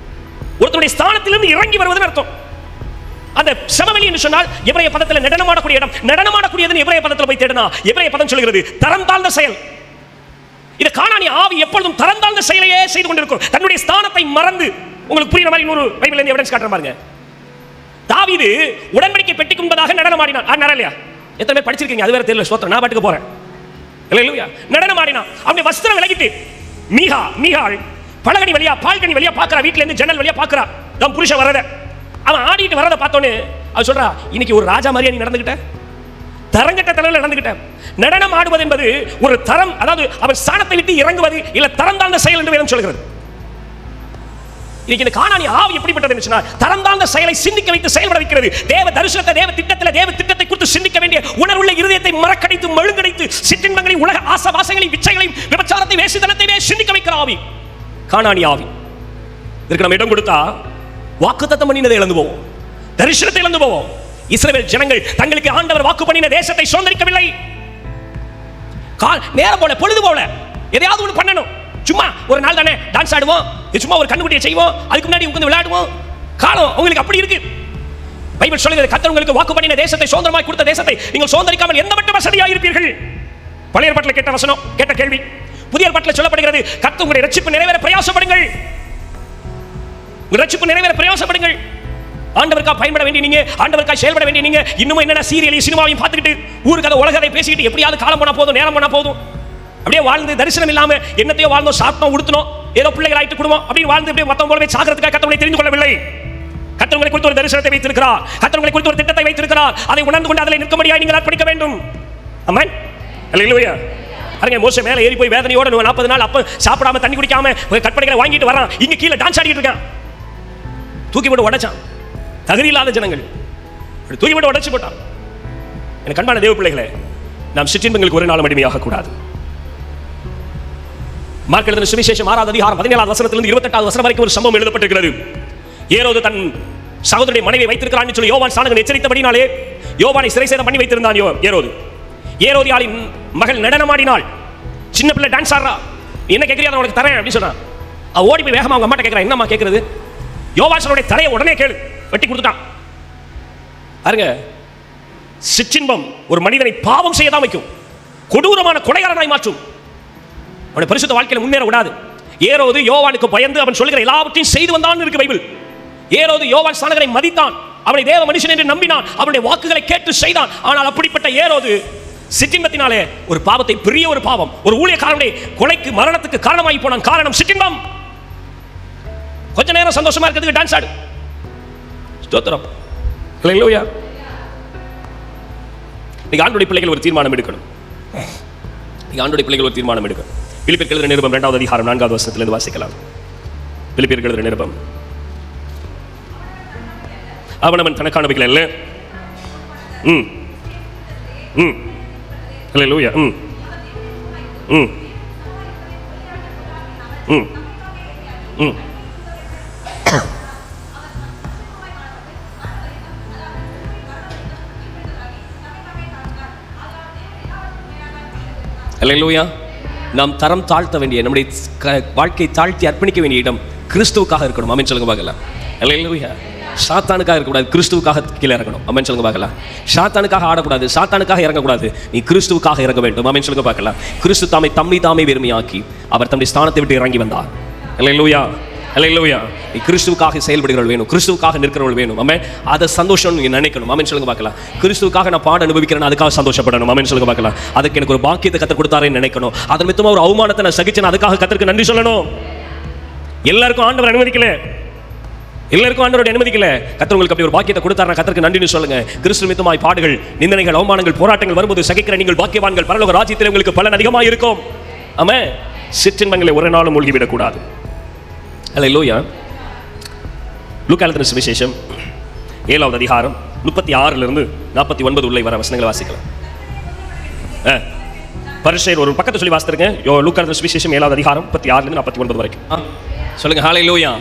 ஒருத்தருடைய ஸ்தானத்திலிருந்து இறங்கி வருவதுன்னு அர்த்தம். அந்த சமவெளி என்று சொன்னால் எபிரேய பதத்தில் நடனமாடக்கூடிய இடம். நடனமாடக்கூடியதுன்னு எபிரேய பதத்தில் போய் தேடினா எபிரேய பதம் சொல்கிறது தரம் தாழ்ந்த செயல். இது கானானி ஆவி எப்பொழுதும் தரம் தாழ்ந்த செயலையே செய்து கொண்டிருக்கும். தன்னுடைய ஸ்தானத்தை மறந்து, உங்களுக்கு புரியுற மாதிரி இன்னொரு பைபிள்ல இருந்து எவிடன்ஸ் காட்டுறேன் பாருங்க. தாவீது உடன்படிக்கை பெட்டிக்கு முன்பதாக நடனம் ஆடினான். இல்லையா? எத்தனை பேர் படிச்சிருக்கீங்க? அது வேற தெரியல. ஸ்தோத்திரம். நான் பாட்டுக்கு போறேன். அல்லேலூயா. நடனம் ஆடினான். அவனுடைய வஸ்திரம் விலகிட்டு மீகாள் பலகனி வழியா, பால்கனி வழியா பாக்குறா, வீட்டுல இருந்து ஜன்னல் வழியா பாக்குறா தம் புருஷன் வரத. அவன் ஆடிட்டு வரத பார்த்தோன்னு அவன் சொல்றா, இன்னைக்கு ஒரு ராஜா மாதிரியா நீ நடந்துகிட்ட, தரங்கட்ட தலையில நடந்துகிட்ட. நடனம் ஆடுவது என்பது ஒரு தரம், அதாவது அவன் ஸ்தானத்தை விட்டு இறங்குவது இல்ல தரம் தாழ்ந்த செயல் என்று வேதம் சொல்கிறது. இன்னைக்கு இந்த கானானி ஆவி எப்படிப்பட்டது சொன்னா, தரம் தாழ்ந்த செயலை சிந்திக்க வைத்து செயல்பட வைக்கிறது. தேவ தரிசனத்தை, தேவ திட்டத்தை குறித்து சிந்திக்க வேண்டிய உணர்வுள்ள இருதயத்தை மறக்கடித்து மழுங்கடித்து சிற்றின்பங்களை, உலக ஆசவாசங்களை, விச்சைகளை, விபச்சாரத்தை, வேசித்தனத்தை சிந்திக்க வைக்கிற ஆவி கானானி ஆவி. இதற்கு நம்ம இடம் கொடுத்தா வாக்குத்தத்தம் பண்ணினதை இழந்து போவோம், தரிசனத்தை இழந்து போவோம். இஸ்ரவேல் ஜனங்கள் தங்களுக்கு ஆண்டவர் வாக்கு பண்ணின தேசத்தை சுதந்தரிக்கவில்லை. நேரம் போல, பொழுது போல எதையாவது ஒன்று பண்ணணும். சும்மா ஒரு நாள் தானே டான்ஸ் ஆடுவோம், சும்மா ஒரு கண்ணுக்குட்டியை செய்வோம், அதுக்கு முன்னாடி உட்கார்ந்து விளையாடுவோம். காலம் உங்களுக்கு அப்படி இருக்கு. பைபிள் சொல்லுகிறது, கர்த்தர் உங்களுக்கு வாக்கு பண்ணின தேசத்தை, சுதந்திரமாய் கொடுத்த தேசத்தை நீங்கள் சுதந்தரிக்காமல் எந்த மட்டும் வசதியாக இருப்பீர்கள். பழைய ஏற்பாட்டில் கேட்ட வசனம், கேட்ட கேள்வி. புதிய ஏற்பாட்டில் சொல்லப்படுகிறது, கர்த்தர் உங்களுடைய ரட்சிப்பு நிறைவேற பிரயாசப்படுங்கள். ரட்சிப்பு நிறைவேற பிரயாசப்படுங்கள். ஆண்டவருக்காக பயன்பட வேண்டிய நீங்க, ஆண்டவருக்காக செயல்பட வேண்டிய நீங்க இன்னும் என்னென்ன சீரியலையும் சினிமாவையும் பார்த்துக்கிட்டு ஊருக்கு உலகத்தை பேசிக்கிட்டு எப்படியாவது காலம் போனா போதும், நேரம் போனா போதும், அப்படியே வாழ்ந்து தரிசனம் இல்லாம என்னத்தையோ வாழ்ந்தோம், சாப்பிட்டோம், உடுத்தணும், ஏதோ பிள்ளைகள் ஆயிட்டு குடும்பம் அப்படின்னு வாழ்ந்து அப்படியே மத்தவங்க போலவே சாகிறதுக்காக கர்த்தரை தெரிந்து கொள்ளவில்லை. கர்த்தர் உங்களை குறித்து ஒரு தரிசனத்தை வைத்திருக்கிறார், கர்த்தர் உங்களை குறித்து ஒரு திட்டத்தை வைத்திருக்கிறார். அதை உணர்ந்து கொண்டு அதில் நிற்கும்படியாக நீங்கள் அர்ப்பணிக்க வேண்டும். ஆமென். அல்லேலூயா. பாருங்க, மோசே மேலே ஏறி போய் வேதனையோட 40 நாள் அப்ப சாப்பிடாம தண்ணி குடிக்காம கற்பனைகளை வாங்கிட்டு வரான். இங்க கீழே டான்ஸ் ஆடிட்டு இருக்கான். தூக்கி போட்டு உடைச்சான். தகுதி இல்லாத ஜனங்கள் தூக்கி போட்டு உடைச்சு போட்டான். எனக்கு அன்பான தேவ பிள்ளைகளே, நாம் சிற்றின்பங்களுக்கு ஒரு நாளும் அடிமையாக கூடாது. மார்க் எழுதின சுவிசேஷம் 6வது அதிகாரம் 17வது வசனத்திலிருந்து 28வது வசனம் வரைக்கும் ஒரு சம்பவம் எழுதப்பட்டிருக்கிறது. ஏரோது தன் சகோதரனுடைய மனைவியை வைத்திருக்கிறான்னு சொல்லி யோவான் ஸ்நானகன் எச்சரித்தபடினாலே யோவானை சிறைசேதம் பண்ணி வைத்திருந்தான் ஏரோது. ஏரோதியாளின் மகள் நடனமாடினாள். சின்ன பிள்ளை டான்ஸ் ஆடுறா. என்ன கேட்கறியா, உனக்கு தரேன் அப்படின்னு சொன்னான். அவ ஓடி போய் வேகமா அவங்க அம்மாட்ட கேட்கறா, என்னம்மா கேட்கறது? யோவாசனுடைய தலையை உடனே கேளு, வெட்டி கொடுத்துட்டான். பாருங்க, சிற்றின்பம் ஒரு மனிதனை பாவம் செய்ய தான் வைக்கும், கொடூரமான கொலைகாரனாய் மாற்றும். அவனை பரிசுத்த வாழ்க்கையில முன்னேற விடாது. ஏரோது யோவானுக்கு பயந்து அவன் சொல்லுகிற எல்லாவற்றையும் செய்து வந்தான் இருக்கு பைபிள். ஏரோது யோவான் ஸ்நானகனை மதித்தான். அவனை தேவ மனுஷன் என்று நம்பினான், அவனுடைய வாக்குகளை கேட்டு செய்தான். ஆனால் அப்படிப்பட்ட ஏரோது சிற்றின்பத்தினாலே ஒரு பாவத்தை, பெரிய ஒரு பாவம், ஒரு ஊழியக்காரனுடைய கொலைக்கு மரணத்துக்கு காரணமாகி போனான். காரணம் சிற்றின்பம். கொஞ்ச நேரம் சந்தோஷமா இருக்கிறதுக்கு டான்ஸ் ஆடு. ஸ்தோத்திரம். ஹல்லேலூயா. நீங்க ஆண்டவருடைய பிள்ளைகள் ஒரு தீர்மானம் எடுக்கணும். நீங்க ஆண்டவருடைய பிள்ளைகள் ஒரு தீர்மானம் எடுக்கணும். பிலிப்பியர் எழுதின நிருபம் 2வது அதிகாரம் 4வது வசனத்திலிருந்து வாசிக்கலாம். பிலிப்பியர் எழுதின நிருபம். அவனவன் தனக்கானவைகள் அல்ல. ஹல்லேலூயா. ஹல்லேலூயா. நாம் தரம் தாழ்த்த வேண்டிய, நம்முடைய வாழ்க்கை தாழ்த்தி அர்ப்பணிக்க வேண்டிய இடம் கிறிஸ்துவுக்காக இருக்கணும். ஆமென் சொல்லுங்க பார்க்கலாம். ஹல்லேலூயா. சாத்தானுக்காக இருக்கக்கூடாது, கிறிஸ்துவுக்காக கீழே இறங்கணும். ஆமென் சொல்லுங்க பார்க்கலாம். சாத்தானுக்காக ஆடக்கூடாது, சாத்தானுக்காக இறங்கக்கூடாது, நீ கிறிஸ்துவுக்காக இறங்க வேண்டும். ஆமென் சொல்லுங்க பார்க்கலாம். கிறிஸ்து தம்மை தாமே வெறுமையாக்கி அவர் தம்முடைய ஸ்தானத்தை விட்டு இறங்கி வந்தார். ஹல்லேலூயா. ஹல்லேலூயா. நீ கிறிஸ்துவுக்காக செயல்படுகிறவள் வேணும், கிறிஸ்துவுக்காக நிற்கிறவள் வேணும். ஆமென். அதை சந்தோஷம் நீங்க நினைக்கணும். ஆமென் சொல்லுங்க பார்க்கலாம். கிறிஸ்துவுக்காக நான் பாட அனுபவிக்கிறேன், அதுக்காக சந்தோஷப்படணும். ஆமென் சொல்லுங்க பார்க்கலாம். அதுக்கு எனக்கு ஒரு பாக்கியத்தை கத்தர் கொடுத்தாரேன்னு நினைக்கணும். அதன் மித்தமா ஒரு அவமானத்தை நான் சகிச்சேன், அதுக்காக கத்தருக்கு நன்றி சொல்லணும். எல்லாருக்கும் ஆண்டவர் அனுமதிக்கல, எல்லாருக்கும் ஆண்டவருடைய அனுமதிக்கல. கர்த்தர் உங்களுக்கு அப்படி ஒரு பாக்கியத்தை கொடுத்தாருன்னா கர்த்தருக்கு நன்றின்னு சொல்லுங்க. கிறிஸ்து நிமித்தமாய் பாடுகள், நிந்தனைகள், அவமானங்கள், போராட்டங்கள் வரும்போது சகிக்கிற நீங்கள் பாக்கியவான்கள். பரலோக ராஜ்யத்தில் உங்களுக்கு பலன் அதிகமாக இருக்கும். ஆமென். சிற்றின்பங்களை ஒரு நாளும் மூழ்கிவிடக் கூடாது. ஹல்லேலூயா. லூக்கா எழுதின சுவிசேஷம் 7வது அதிகாரம் 36 to 49 உள்ள வர வசனங்களை வாசிக்கலாம். பரிசேயர் ஒரு பக்கத்தை சொல்லி வாசித்துருங்க. லூக்கா எழுதின சுவிசேஷம் 7வது அதிகாரம் 36 to 49 வரைக்கும் சொல்லுங்க. ஹல்லேலூயா.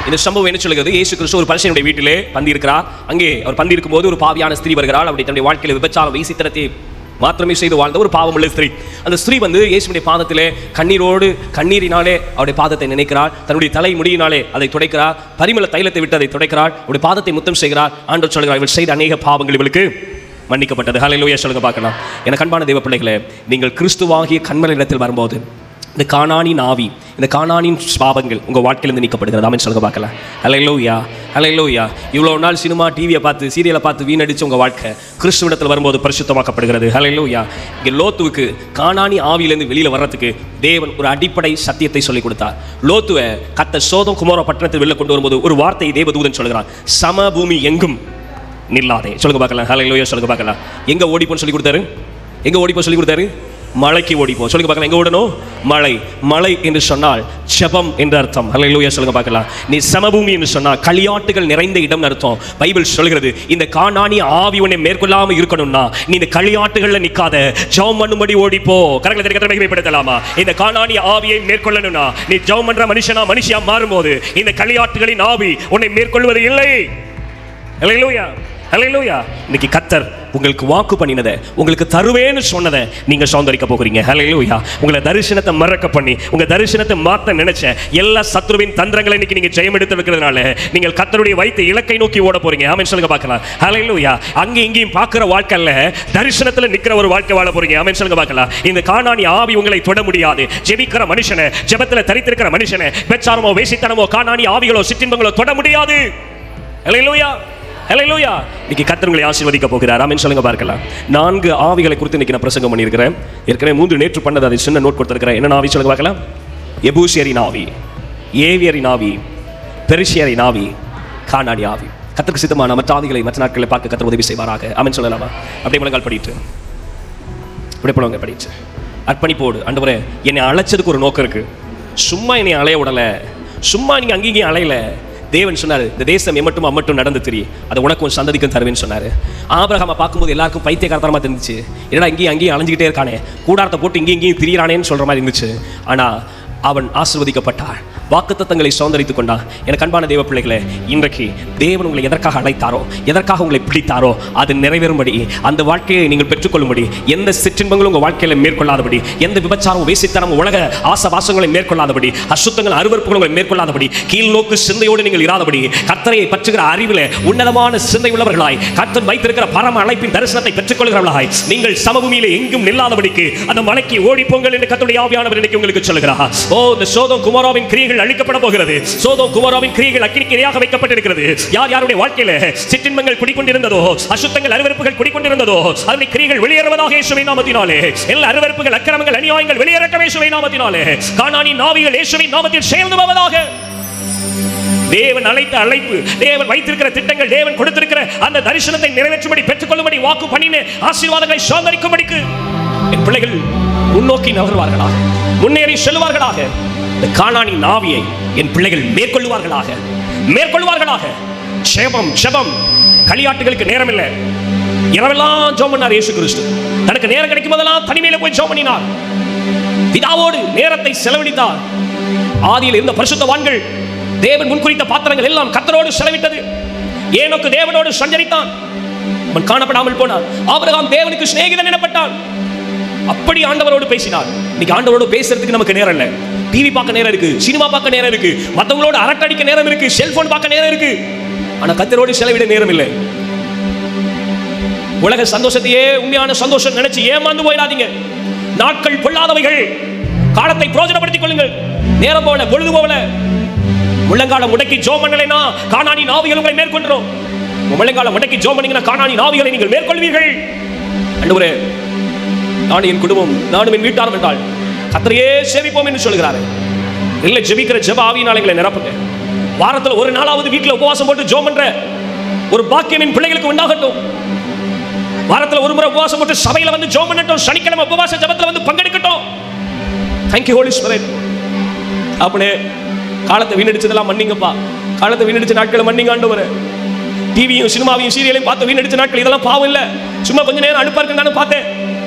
இந்த சம்பவம் என்ன சொல்லுகிறது? இயேசு கிறிஸ்து ஒரு பரிசேயனுடைய வீட்டிலே பந்தி இருக்கிறார். அங்கே அவர் பந்தி இருக்கும்போது ஒரு பாவியான ஸ்திரீ வருகிறாள். அப்படி தன்னுடைய வாழ்க்கையில் விபச்சாரம், வேசித்தனத்தை மாத்திரமே செய்து வாழ்ந்த ஒரு பாவமுள்ள ஸ்திரீ. அந்த ஸ்திரீ வந்து இயேசுவின் பாதத்திலே கண்ணீரினாலே அவருடைய பாதத்தை நினைக்கிறாள். தன்னுடைய தலை முடியினாலே அதை துடைக்கிறார். பரிமள தைலத்தை விட்டு அதை துடைக்கிறாள். அவருடைய பாதத்தை முத்தம் செய்கிறார். ஆண்டவர் சொல்கிறார், இவள் செய்த அநேக பாவங்கள் இவளுக்கு மன்னிக்கப்பட்டது. ஹல்லேலூயா சொல்லுங்க பார்க்கலாம். எனக்கு அன்பான தேவ பிள்ளைகளே, நீங்கள் கிறிஸ்துவாகிய கன்மலையிடத்தில் வரும்போது இந்த கானானின் ஆவி, இந்த கானானின் பாவங்கள் உங்கள் வாழ்க்கையிலிருந்து நீக்கப்படுகிறது. ஆமென் சொல்லுங்க பார்க்கலாம். ஹல்லேலூயா. ஹல்லேலூயா. இவ்வளோ நாள் சினிமா, டிவியை பார்த்து, சீரியலை பார்த்து வீணடிச்சு உங்கள் வாழ்க்கை கிறிஸ்துவிடத்தில் வரும்போது பரிசுத்தமாக்கப்படுகிறது. ஹல்லேலூயா. இங்கே லோத்துவுக்கு கானானி ஆவியிலேருந்து வெளியில் வர்றதுக்கு தேவன் ஒரு அடிப்படை சத்தியத்தை சொல்லிக் கொடுத்தார். லோத்துவை கர்த்தர் சோதோம் குமோரா பட்டணத்தில் வெளில கொண்டு வரும்போது ஒரு வார்த்தையை தேவதூதன் சொல்கிறான், சமபூமி எங்கும் நில்லாதே. சொல்லுங்க பார்க்கலாம். ஹல்லேலூயா சொல்லுங்க பார்க்கலாம். எங்கே ஓடிப்போன்னு சொல்லி கொடுத்தாரு? எங்கே ஓடிப்போ சொல்லி கொடுத்தாரு? மலைக்கு ஓடிப்போம். சொல்லுங்க பார்க்கலாம். எங்க ஓடணும்? மலை. மலை என்று சொன்னால் ஜெபம் என்று அர்த்தம். ஹல்லேலூயா சொல்லுங்க பார்க்கலாம். நீ சமபூமி என்று சொன்னால் களியாட்டுகள் நிறைந்த இடம் அர்த்தம். பைபிள் சொல்கிறது, இந்த கானானி ஆவி உன்னை மேற்கொள்ளாம இருக்கணும்னா நீ இந்த களியாட்டுகள்ல நிக்காத, ஜெபம் பண்ணும்படி ஓடிப்போ. கரங்களை தெரிவிக்க மகிமைப்படுத்தலாமா? இந்த கானானி ஆவியை மேற்கொள்ளணும்னா நீ ஜெபம் பண்ற மனுஷியா மாறும்போது இந்த களியாட்டுகளின் ஆவி உன்னை மேற்கொள்வது இல்லை. ஹல்லேலூயா. ஹல்லேலூயா. இன்னைக்கு கர்த்தர் உங்களுக்கு வாக்கு பண்ணினதை, உங்களுக்கு தருவேன்னு சொன்னதை நீங்க சுதந்திரிக்க போகிறீங்க. ஹல்லேலூயா. உங்களை தரிசனத்தை மறக்க பண்ணி உங்க தரிசனத்தை மாற்ற நினைச்ச எல்லா சத்ருவின் தந்திரங்களை இன்னைக்கு நீங்க ஜெயம் எடுத்து வைக்கிறதுனால நீங்கள் கர்த்தருடைய வைத்த இலக்கை நோக்கி ஓட போறீங்க. ஆமென் சொல்லுங்க பார்க்கலாம். ஹல்லேலூயா. அங்கே இங்கேயும் பார்க்கிற வாழ்க்கையில தரிசனத்துல நிக்கிற ஒரு வாழ்க்கை வாழ போறீங்க. ஆமென் சொல்லுங்க பார்க்கலாம். இந்த கானானி ஆவி உங்களை தொட முடியாது. ஜெபிக்கிற மனுஷனை, ஜெபத்துல தரித்திருக்கிற மனுஷனை பெச்சாரமோ, வேசித்தனமோ, கானானி ஆவிகளோ, சிற்றின்பங்களோ தொட முடியாது. ஹல்லேலூயா. ஹல்லேலூயா. இன்னைக்கு கர்த்தர் உங்களை ஆசீர்வதிக்க போகிறார். ஆமென் சொல்லுங்க பார்க்கலாம். 4 ஆவிகளை குறித்து இன்னைக்கு நான் பிரசங்கம் பண்ணியிருக்கிறேன். ஏற்கனவே 3 நேற்று பண்ணது, அதை சின்ன நோட் கொடுத்திருக்கிறேன். என்ன ஆவி சொல்லுங்க பார்க்கலாம்? எபூசியரின் ஆவி, ஏவியரின் ஆவி, பெரிசியரின் ஆவி, கானானி ஆவி. கர்த்தருக்கு சித்தமான மற்ற ஆவிகளை மற்ற நாட்களில் பார்க்க கர்த்தர் உதவி செய்வாராக. ஆமென் சொல்லலாமா? அப்படியே முழங்கால் படிட்டு, அப்படியே போடுவாங்க படிச்சு அர்ப்பணிப்போடு. ஆண்டவரே, என்னை அழைச்சதுக்கு ஒரு நோக்கம் இருக்கு. சும்மா என்னை அலைய விடல, சும்மா நீங்க அங்கேயும் அலையல. தேவன் சொன்னார், இந்த தேசம் அம்மட்டும் நடந்து தெரியும், அதை உனக்கும் சந்ததிக்கும் தருவேன்னு சொன்னார். ஆபிரகாமை பார்க்கும்போது எல்லாருக்கும் பைத்தியக்காரத்தனமாக தெரிஞ்சிச்சு. என்னடா இங்கேயும் அங்கேயும் அலைஞ்சிக்கிட்டே இருக்கானே, கூடாரத்தை போட்டு இங்கேயும் திரியிறானேன்னு சொல்கிற மாதிரி இருந்துச்சு. ஆனால் அவன் ஆசீர்வதிக்கப்பட்டான், வாக்குத்தத்தங்களை சுதந்திரித்துக் கொண்டான். எனக்கு அன்பான தேவ பிள்ளைகளே, இன்றைக்கு தேவன் உங்களை எதற்காக அழைத்தாரோ, எதற்காக உங்களை பிடித்தாரோ அது நிறைவேறும்படி, அந்த வாழ்க்கையை நீங்கள் பெற்றுக்கொள்ளும்படி, எந்த சிற்றின்பங்களும் உங்கள் வாழ்க்கையில் மேற்கொள்ளாதபடி, எந்த விபச்சாரமும், வேசித்தனமும், உலக ஆசவாசங்களை மேற்கொள்ளாதபடி, அசுத்தங்கள், அருவருப்புகள் உங்களை மேற்கொள்ளாதபடி, கீழ் நோக்கு சிந்தையோடு நீங்கள் இராதபடி, கர்த்தரை பற்றுகிற அறிவில் உன்னதமான சிந்தை உள்ளவர்களாய், கர்த்தர் வைத்திருக்கிற பரம அழைப்பின் தரிசனத்தை பெற்றுக்கொள்கிறவர்களாய், நீங்கள் சமபூமியிலே எங்கும் நில்லாதபடிக்கு அந்த மலைக்கு ஓடிப்போங்கள் என்று கர்த்தருடைய ஆவியானவர் இன்னைக்கு உங்களுக்கு சொல்லுகிறார். ஓ, இந்த சோதோம் குமோராவின் கிரியைகள் கிரியைகள் அழிக்கப்பட போகிறது. சோதோம் குமோராவின் கிரியைகள் அக்கினிக்கு இரையாக வைக்கப்பட்டிருக்கிறது. யார் யாருடைய வாழ்க்கையில சிற்றின்பங்கள் குடிக்கொண்டிருந்ததோ, அசுத்தங்கள் அருவருப்புகள் குடிக்கொண்டிருந்ததோ, அதனுடைய கிரியைகள் வெளியேறுவதாக இயேசுவின் நாமத்தினாலே, எல்லா அருவருப்புகள் அக்கிரமங்கள் அநியாயங்கள் வெளியேறட்டும் இயேசுவின் நாமத்தினாலே. கானானின் ஆவிகள் இயேசுவின் நாமத்தில் சேர்ந்து போவதாக. தேவன் அழைத்த அழைப்பு, தேவன் வைத்திருக்கிற திட்டங்கள், தேவன் கொடுத்திருக்கிற அந்த தரிசனத்தை நிறைவேற்றும்படி, பெற்றுக்கொள்ளும்படி, வாக்கு பண்ணின ஆசீர்வாதங்களை சுதந்திரிக்கும்படிக்கு என் பிள்ளைகள் முன்னோக்கி நகர்வார்களாக, முன்னேறி செல்வார்களாக. இந்த கானானின் ஆவியை என் பிள்ளைகள் மேற்கொள்வார்களாக. ஜெபம் ஜெபம் களியாட்டுகளுக்கு நேரம் இல்லை. இரவெல்லாம் ஜெபம் பண்ணார் இயேசு கிறிஸ்து. தனக்கு நேரம் கிடைக்கும் போதெல்லாம் தனிமையில போய் ஜெபம் பண்ணினார். பிதாவோடு நேரத்தை செலவழித்தார். ஆதியில் இருந்த பரிசுத்தவான்கள், தேவன் முன்குறித்த பாத்திரங்கள் எல்லாம் கர்த்தரோடு செலவிட்டது. ஏனோக்கு தேவனோடு சஞ்சரித்தான், அவன் காணப்படாமல் போனான். ஆபிரகாம் தேவனுக்கு சிநேகிதன் எனப்பட்டான். அப்படி ஆண்டவரோடு பேசினார். இன்னைக்கு ஆண்டவரோடு பேசுறதுக்கு நமக்கு நேரம் இல்லை. டிவி பார்க்க நேரம் இருக்கு, சினிமா பார்க்க நேரம் இருக்கு, மற்றவங்களோட அரட்டடிக்க நேரம் இருக்கு, செல்போன் பார்க்க நேரம் இருக்கு. ஆனா கர்த்தரோடு செலவிட நேரம் இல்லை. உலக சந்தோஷத்தையே உண்மையான சந்தோஷம் நினைச்சு ஏமாந்து போயிடாதீங்க. நாட்கள் பொல்லாதவைகள். காலத்தை பிரயோஜனப்படுத்திக் கொள்ளுங்கள். நேரம் போல, பொழுது போல. முழங்காலம் முடக்கி ஜெபம் பண்ணலைனா கானானின் ஆவிகள் உங்களை மேற்கொள்கிறோம். முழங்காலம் முடக்கி ஜெபம் பண்ணீங்கன்னா கானானின் ஆவிகளை நீங்கள் மேற்கொள்வீர்கள். ஆண்டவரே, நான் என் குடும்பம், நானும் என் வீட்டாரும் என்றால் கர்த்தரையே சேவிப்போம் என்று சொல்கிறாரு. இல்லை, ஜெபிக்கிற ஜெப ஆவியினால் எங்களை நிரப்புங்க. வாரத்தில் ஒரு நாளாவது வீட்டில் உபவாசம் போட்டு ஜெபம் பண்ற ஒரு பாக்கியம் என் பிள்ளைகளுக்கு உண்டாகட்டும். வாரத்தில் ஒரு முறை உபவாசம் போட்டு சபையில வந்து ஜெபம் பண்ணட்டும். சனிக்கிழமை உபவாச ஜெபத்தில் வந்து பங்கெடுக்கட்டும். Thank you holy spirit. அப்படியே காலத்தை வீணடிச்சதெல்லாம் மன்னிங்கப்பா. காலத்தை வீணடிச்ச நாட்களை மன்னிங்க ஆண்டவரே. டிவியும் சினிமாவையும் சீரியலையும் பார்த்து வீணடிச்ச நாட்கள் இதெல்லாம் பாவம் இல்லை. சும்மா கொஞ்ச நேரம் அனுப்பா இருக்கு நானும் பார்த்தேன்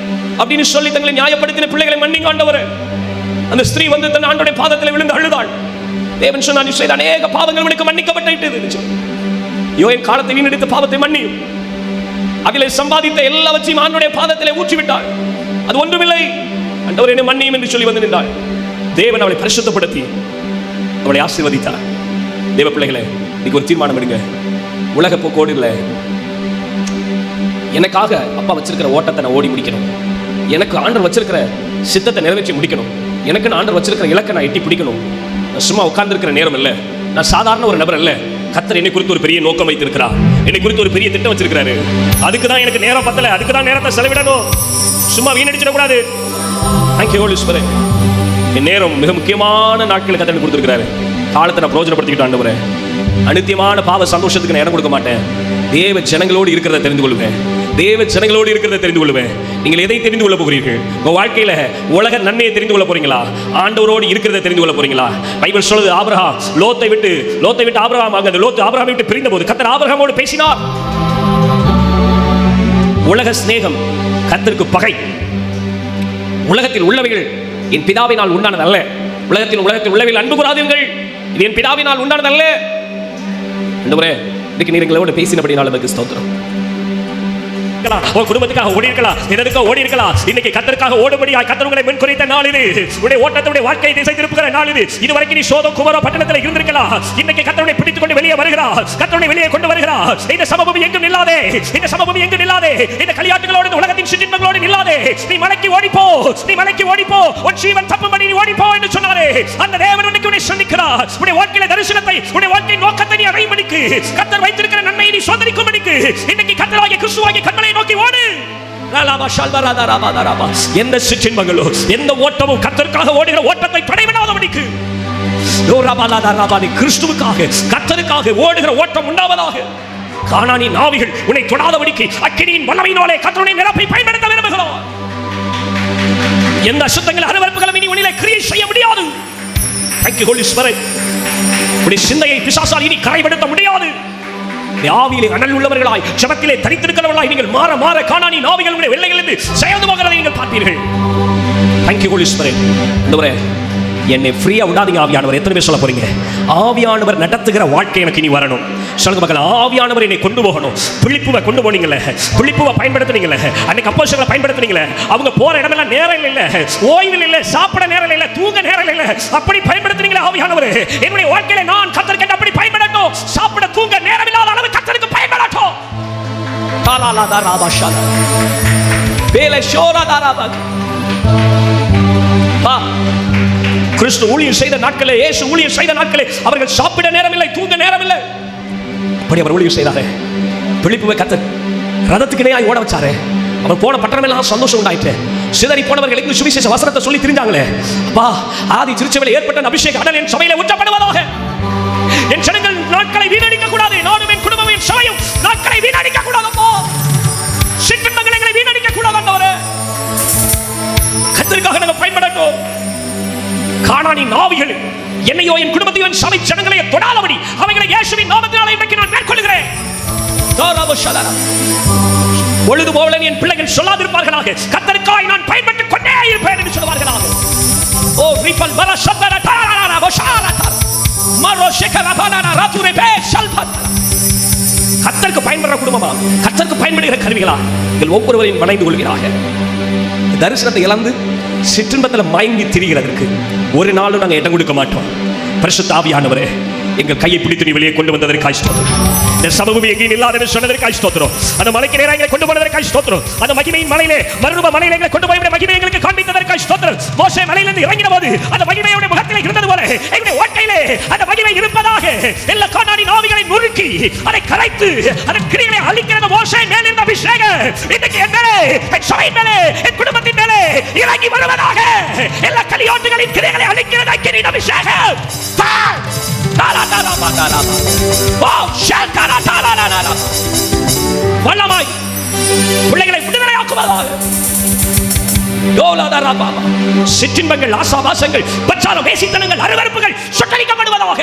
அப்படின்னு சொல்லி தங்களை நியாயப்படுத்தின பிள்ளைகளை மன்னிங்க ஆண்டவரே. அந்த ஸ்திரீ வந்து தன் ஆண்டவருடைய பாதத்தில் விழுந்து அழுதாள். தேவன் சொன்னார், நீ செய்த அநேக பாவங்கள் உனக்கு மன்னிக்கப்பட்டு. யோ, என் காலத்தை வீணடித்த பாவத்தை மன்னியும். அதிலே சம்பாதித்த எல்லாவற்றையும் ஆண்டவருடைய பாதத்திலே ஊற்றி விட்டாள். அது ஒன்றுமில்லை, ஆண்டவரே என்னை மன்னியும் என்று சொல்லி வந்து நின்றாள். தேவன் அவளை பரிசுத்தப்படுத்தி அவளை ஆசீர்வதித்தார். தேவ பிள்ளைகளே, இன்னைக்கு ஒரு தீர்மானம் எடுங்க. உலக போக்கோடு இல்லை. எனக்காக அப்பா வச்சிருக்கிற ஓட்டத்தை நான் ஓடி முடிக்கணும். எனக்கு ஆண்டவர் வச்சிருக்கிற சித்தத்தை நிறைவேற்றி முடிக்கணும். எனக்கு ஆண்டவர் வச்சிருக்கிற இலக்கை நான் எட்டி பிடிக்கணும். நான் சும்மா உட்கார்ந்துருக்கிற நேரம் இல்லை. நான் சாதாரண ஒரு நபர் இல்லை. கர்த்தர் என்னை குறித்து ஒரு பெரிய நோக்கம் வைத்திருக்கிறார். என்னை குறித்து ஒரு பெரிய திட்டம் வச்சிருக்கிறாரு. அதுக்கு தான் எனக்கு நேரம் பத்தல. அதுக்கு தான் நேரத்தை செலவிடணும். சும்மா வீணடிச்சிடக்கூடாது. Thank you holy spirit. என் நேரம் மிக முக்கியமான நாட்களை கர்த்தர் எனக்கு கொடுத்திருக்கிறாரு. காலத்தை நான் பிரயோஜனப்படுத்திக்கிட்டு ஆண்டவரே. அநித்தியமான பாவ சந்தோஷத்துக்கு நான் இடம் கொடுக்க மாட்டேன். தேவ ஜனங்களோடு இருக்கிறத தெரிந்து கொள்வேன். தேவ ஜனங்களோடு இருக்கிறத தெரிந்து கொள்வேன். நீங்கள் எதை தெரிந்து கொள்ள போகிறீர்கள்? உங்க வாழ்க்கையில உலக நன்மையை தெரிந்து கொள்ள போறீங்களா? ஆண்டவரோடு இருக்கிறத தெரிந்து கொள்ள போறீங்களா? பைபிள் சொல்லுது, ஆபிரகாம் லோத்தை விட்டு ஆபிரகாம் அங்க லோத்து ஆபிரகாமை விட்டு பிரிந்த போது கர்த்தர் ஆபிரகாமோடு பேசினார். உலக சிநேகம் கர்த்தருக்கு பகை. உலகத்தில் உள்ளவைகள் என் பிதாவினால் உண்டானது அல்ல. உலகத்தில் உள்ளவைகள் அன்பு கூறாதீர்கள். இது என் பிதாவினால் உண்டானது அல்ல. ஆண்டவரே, இன்னைக்கு நீங்க எங்களோட பேசினபடினால உங்களுக்கு ஸ்தோத்திரம். குடும்பத்துக்காக ஓடி இருக்கலாம், எதற்காக ஓடி இருக்கலாம். இன்னைக்கு கர்த்தருக்காக ஓடும்படியாய் கர்த்தர் உங்களை முன்குறித்த நாள் இது. உடைய ஓட்டத்துடைய வாழ்க்கையை திசை திருப்புகிற நாள் இது. இதுவரைக்கும் நீ சோதோம் குமோரா பட்டணத்தில் இருந்திருக்கலாம். இன்னைக்கு கர்த்தரை பிடித்துக் கொண்டு வெளியே வருகிறார். கர்த்தரை வெளியே கொண்டு வருகிறார். இந்த சமபூமி எங்கும் நில்லாதே. இந்த சமபூமி எங்கும் நில்லாதே. இந்த களியாட்டுகளோடு உலகத்தின் சிற்றின்பங்களோடு நில்லாதே. நீ மலைக்கு ஓடிப்போ. நீ மலைக்கு ஓடிப்போ. உன் ஜீவன் தப்பும்படி நீ ஓடிப்போ என்று சொன்னாரே. அந்த தேவன் உன்னை உன்னை சந்திக்கிறார். உடைய வாழ்க்கையில தரிசனத்தை, உடைய வாழ்க்கையின் நோக்கத்தை நீ அடையும்படிக்கு, கர்த்தர் வைத்திருக்கிற நன்மையை நீ சோதரிக்கும்படிக்கு இன்னைக்கு கர்த்தராகிய கிறிஸ்துவாகிய கர்த்தரை நோக்கி ஓடு. எந்த சிற்றின்பங்களோ, எந்த ஓட்டமும் கர்த்தருக்காக ஓடுகிற ஓட்டத்தை தடைவிடாதபடிக்கு கிறிஸ்துவுக்காக கர்த்தருக்காக ஓடுகிற ஓட்டம் உண்டாவதாக. கானானின் ஆவிகள் உன்னை தொடாதபடிக்கு அக்கினியின் வல்லமையினாலே கர்த்தருடைய நிரப்பை பயன்படுத்த விரும்புகிறோம். எந்த அசுத்தங்கள் அருவருப்புகளும் இனி உன்னிலே கிரியை செய்ய முடியாது. Thank you Holy Spirit. உன்னுடைய சிந்தையை பிசாசால் இனி கரைப்படுத்த முடியாது. ஆவியிலே அனல் உள்ளவர்களாய், ஜெபத்திலே தரித்திருக்கிறவர்களாய் நீங்கள் மாற மாற கானானின் ஆவிகள் உங்களுடைய வெள்ளைகளிலிருந்து செயல்ந்து போகிறதை நீங்கள் பார்ப்பீர்கள். Thank you Holy Spirit. ஆண்டவரே, என்னை ஃப்ரீயா விடாதீங்க ஆவியானவர். எத்தனை பேர் சொல்ல போறீங்க? ஆவியானவர் நடத்துகிற வாழ்க்கை எனக்கு இனி வரணும். சொல்லுங்க மக்கள், ஆவியானவர் என்னை கொண்டு போகணும். பிலிப்புவை கொண்டு போனீங்கல்ல, பிலிப்புவை பயன்படுத்துனீங்கல்ல, அன்னைக்கு அப்போஸ்தலரை பயன்படுத்துனீங்கல்ல. அவங்க போற இடமெல்லாம் நேரம் இல்ல, ஓய்வில் இல்ல, சாப்பிட நேரம் இல்ல, தூங்க நேரம் இல்ல. அப்படி பயன்படுத்துனீங்களே ஆவியானவர், என்னுடைய வாழ்க்கையில நான் கர்த்தருக்கு அப்படி பயன்படட்டும். சாப்பிட தூங்க நேரம் இல்லாத அளவு கர்த்தருக்கு பயன்படட்டும். தாலாலா தாராபாஷா வேலை ஷோரா தாராபா. கிறிஸ்து ஊழியம் செய்த நாட்களே, இயேசு ஊழியம் செய்த நாட்களே அவர்கள் சாப்பிட நேரமில்லை, தூங்க நேரமில்லை. அப்படி அவர் ஊழியம் செய்தாரே. பிலிப்புவை கர்த்தர் ரதத்துக்கு இணையாய் ஓட வச்சாரே. அவர் போன பட்டணமெல்லாம் சந்தோஷம் உண்டாயிற்று. சிதறி போனவர்களுக்கு சுவிசேஷ வசனத்தை சொல்லி திரிஞ்சாங்களே. அப்பா, ஆதி திருச்சபையில் ஏற்பட்ட அபிஷேக அனல் என் சபையிலே ஊற்றப்படுவதாக. என் ஜனங்கள் நாட்களை வீணடிக்க கூடாது. நானும் என் குடும்பமும் என் சபையும் நாட்களை வீணடிக்க கூடாது. அப்பா, சிற்றின்பங்களை வீணடிக்க கூடாது. ஆண்டவரே, கர்த்தருக்காக நாங்கள் பயன்படட்டும். கானானின் ஆவிகள் என்னையோ என் குடும்பத்தையோ என் சபை ஜனங்களையோ தொடாதபடி அவைகளை இயேசுவின் நாமத்தினாலே இன்றைக்கு நான் மேற்கொள்கிறேன். பொழுது போல என் பிள்ளைகள் சொல்லாதிருப்பார்களாக, கர்த்தருக்காய் நான் பயன்பட்டுக் கொண்டே இருப்பேன் என்று சொல்வார்களாக. ஓ ரிபல் பல சத்தர தாராரா வஷாரா மரோ ஷேகரா பனானா ராதுரே பே ஷல்பத். கர்த்தருக்கு பயன்படுற குடும்பமா, கர்த்தருக்கு பயன்படுகிற கருவிகளா நீங்கள் ஒவ்வொருவரையும் வணைந்து கொள்கிறார்கள். தரிசனத்தை இழந்து சிற்றின்பத்தில் மயங்கி திரிகிறதற்கு ஒரு நாளும் நாங்கள் இடம் கொடுக்க மாட்டோம். பரிசுத்த ஆவியானவரே, எங்கள் கையை பிடித்து நீ வெளியே கொண்டு வந்ததற்காய் ஸ்தோத்திரம். இந்த சமூகம் எங்கேயும் இல்லாத சொன்னதற்காய் ஸ்தோத்திரம். அந்த மலைக்கு நேராக எங்களை கொண்டு போனதற்காய் ஸ்தோத்திரம். அந்த மகிமையின் மலையிலே, மறுரூப மலையிலே எங்களை கொண்டு போய் மகிமை எங்களுக்கு காண்பித்ததற்காய் ஸ்தோத்திரம். மோசே மலையிலிருந்து இறங்கின போது அந்த மகிமையோட முகத்திலே இருந்தது போல எங்களுடைய வாழ்க்கையிலே அந்த மகிமை இருப்பதாக. எல்லா கானானின் ஆவிகளை நுறுக்கி அதை கரைத்து அதன் கிரிகளை அழிக்கிறது மோசே மேல் இருந்த அபிஷேகம் இன்றைக்கு என் மேலே, என் சபையின் மேலே, என் குடும்பத்தின் மேலே இறங்கி வருவதாக. எல்லா கலியோட்டுகளின் கிரிகளை அழிக்கிறது அக்கினியின் அபிஷேகம். வல்லமாய் பிள்ளைகளை விடுதலையாக்குவதாக. சிற்றின்பங்கள், ஆசாபாசங்கள், பச்சாரம், வேசித்தனங்கள், அருவருப்புகள் சுட்டரிக்கப்படுவதாக.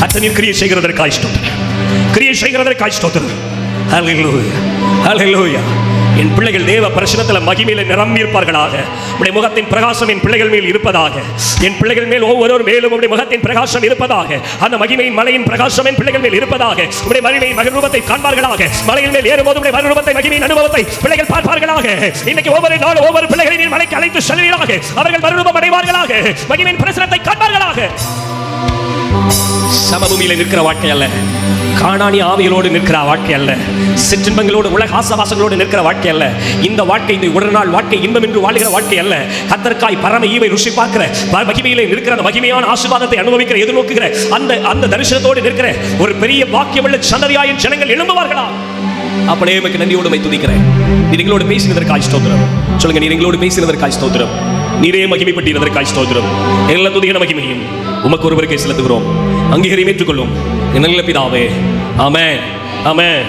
கர்த்தர் கிரியை செய்கிறதற்காய் ஸ்தோத்திரம். கிரியை செய்கிறதற்காய் ஸ்தோத்திரம். ஹல்லேலூயா, ஹல்லேலூயா. என் பிள்ளைகள் தேவ பிரசன்னத்தில் மகிமையில நிரம்பி இருப்பார்களாக. உடைய முகத்தின் பிரகாசம் என் பிள்ளைகள் மேல் இருப்பதாக. என் பிள்ளைகள் மேல் ஒவ்வொரு மேலும் உடைய முகத்தின் பிரகாசம் இருப்பதாக. அந்த மகிமையின் மலையின் பிரகாசம் என் பிள்ளைகள் மேல் இருப்பதாக. உடைய மகிமையின் மறுரூபத்தை காண்பார்களாக. மலையின் மேல் ஏறும்போது உடைய மறுரூபத்தை, மகிமையின் அனுபவத்தை பிள்ளைகள் பார்ப்பார்களாக. இன்னைக்கு ஒவ்வொரு நாளும் ஒவ்வொரு பிள்ளைகளின் மலைக்கு அழைத்து செல்வீர்களாக. அவர்கள் மறுரூபம் அடைவார்களாக. மகிமையின் பிரசன்னத்தை காண்பார்களாக. சமபூமியில் நிற்கிற வாழ்க்கை அல்ல, கானானி ஆவிகளோடு நிற்கிற வாழ்க்கை அல்ல, சிற்றின்பங்களோடு உலக ஆசவாசங்களோடு நிற்கிற வாழ்க்கை அல்ல. இந்த வாழ்க்கை இந்த ஒரு நாள் வாழ்க்கை, இன்பம் என்று வாழ்கிற வாழ்க்கை அல்ல. கர்த்தருக்காய் பரம ஈவை ருசி பார்க்கிற மகிமையிலே நிற்கிற அந்த மகிமையான ஆசீர்வாதத்தை அனுபவிக்கிற, எதிர்நோக்குகிற அந்த தரிசனத்தோடு நிற்கிற ஒரு பெரிய பாக்கியமுள்ள சந்ததியாயின் ஜனங்கள் எழும்புவார்களா? அப்படியே உமக்கு நன்றியோடு துதிக்கிறேன். நீங்களோடு பேசினதற்காய் ஸ்தோத்திரம். சொல்லுங்க, நீங்களோடு பேசினதற்காய் ஸ்தோத்திரம். நீரே மகிமைப்பட்டதற்காய் ஸ்தோத்திரம். எல்லா துதியான மகிமையும் உமக்கு ஒருவருக்கே செலுத்துகிறோம். அங்கீகாரம் ஏற்றுக்கொள்ளும் நல்ல பிதாவே. ஆமென், ஆமென்.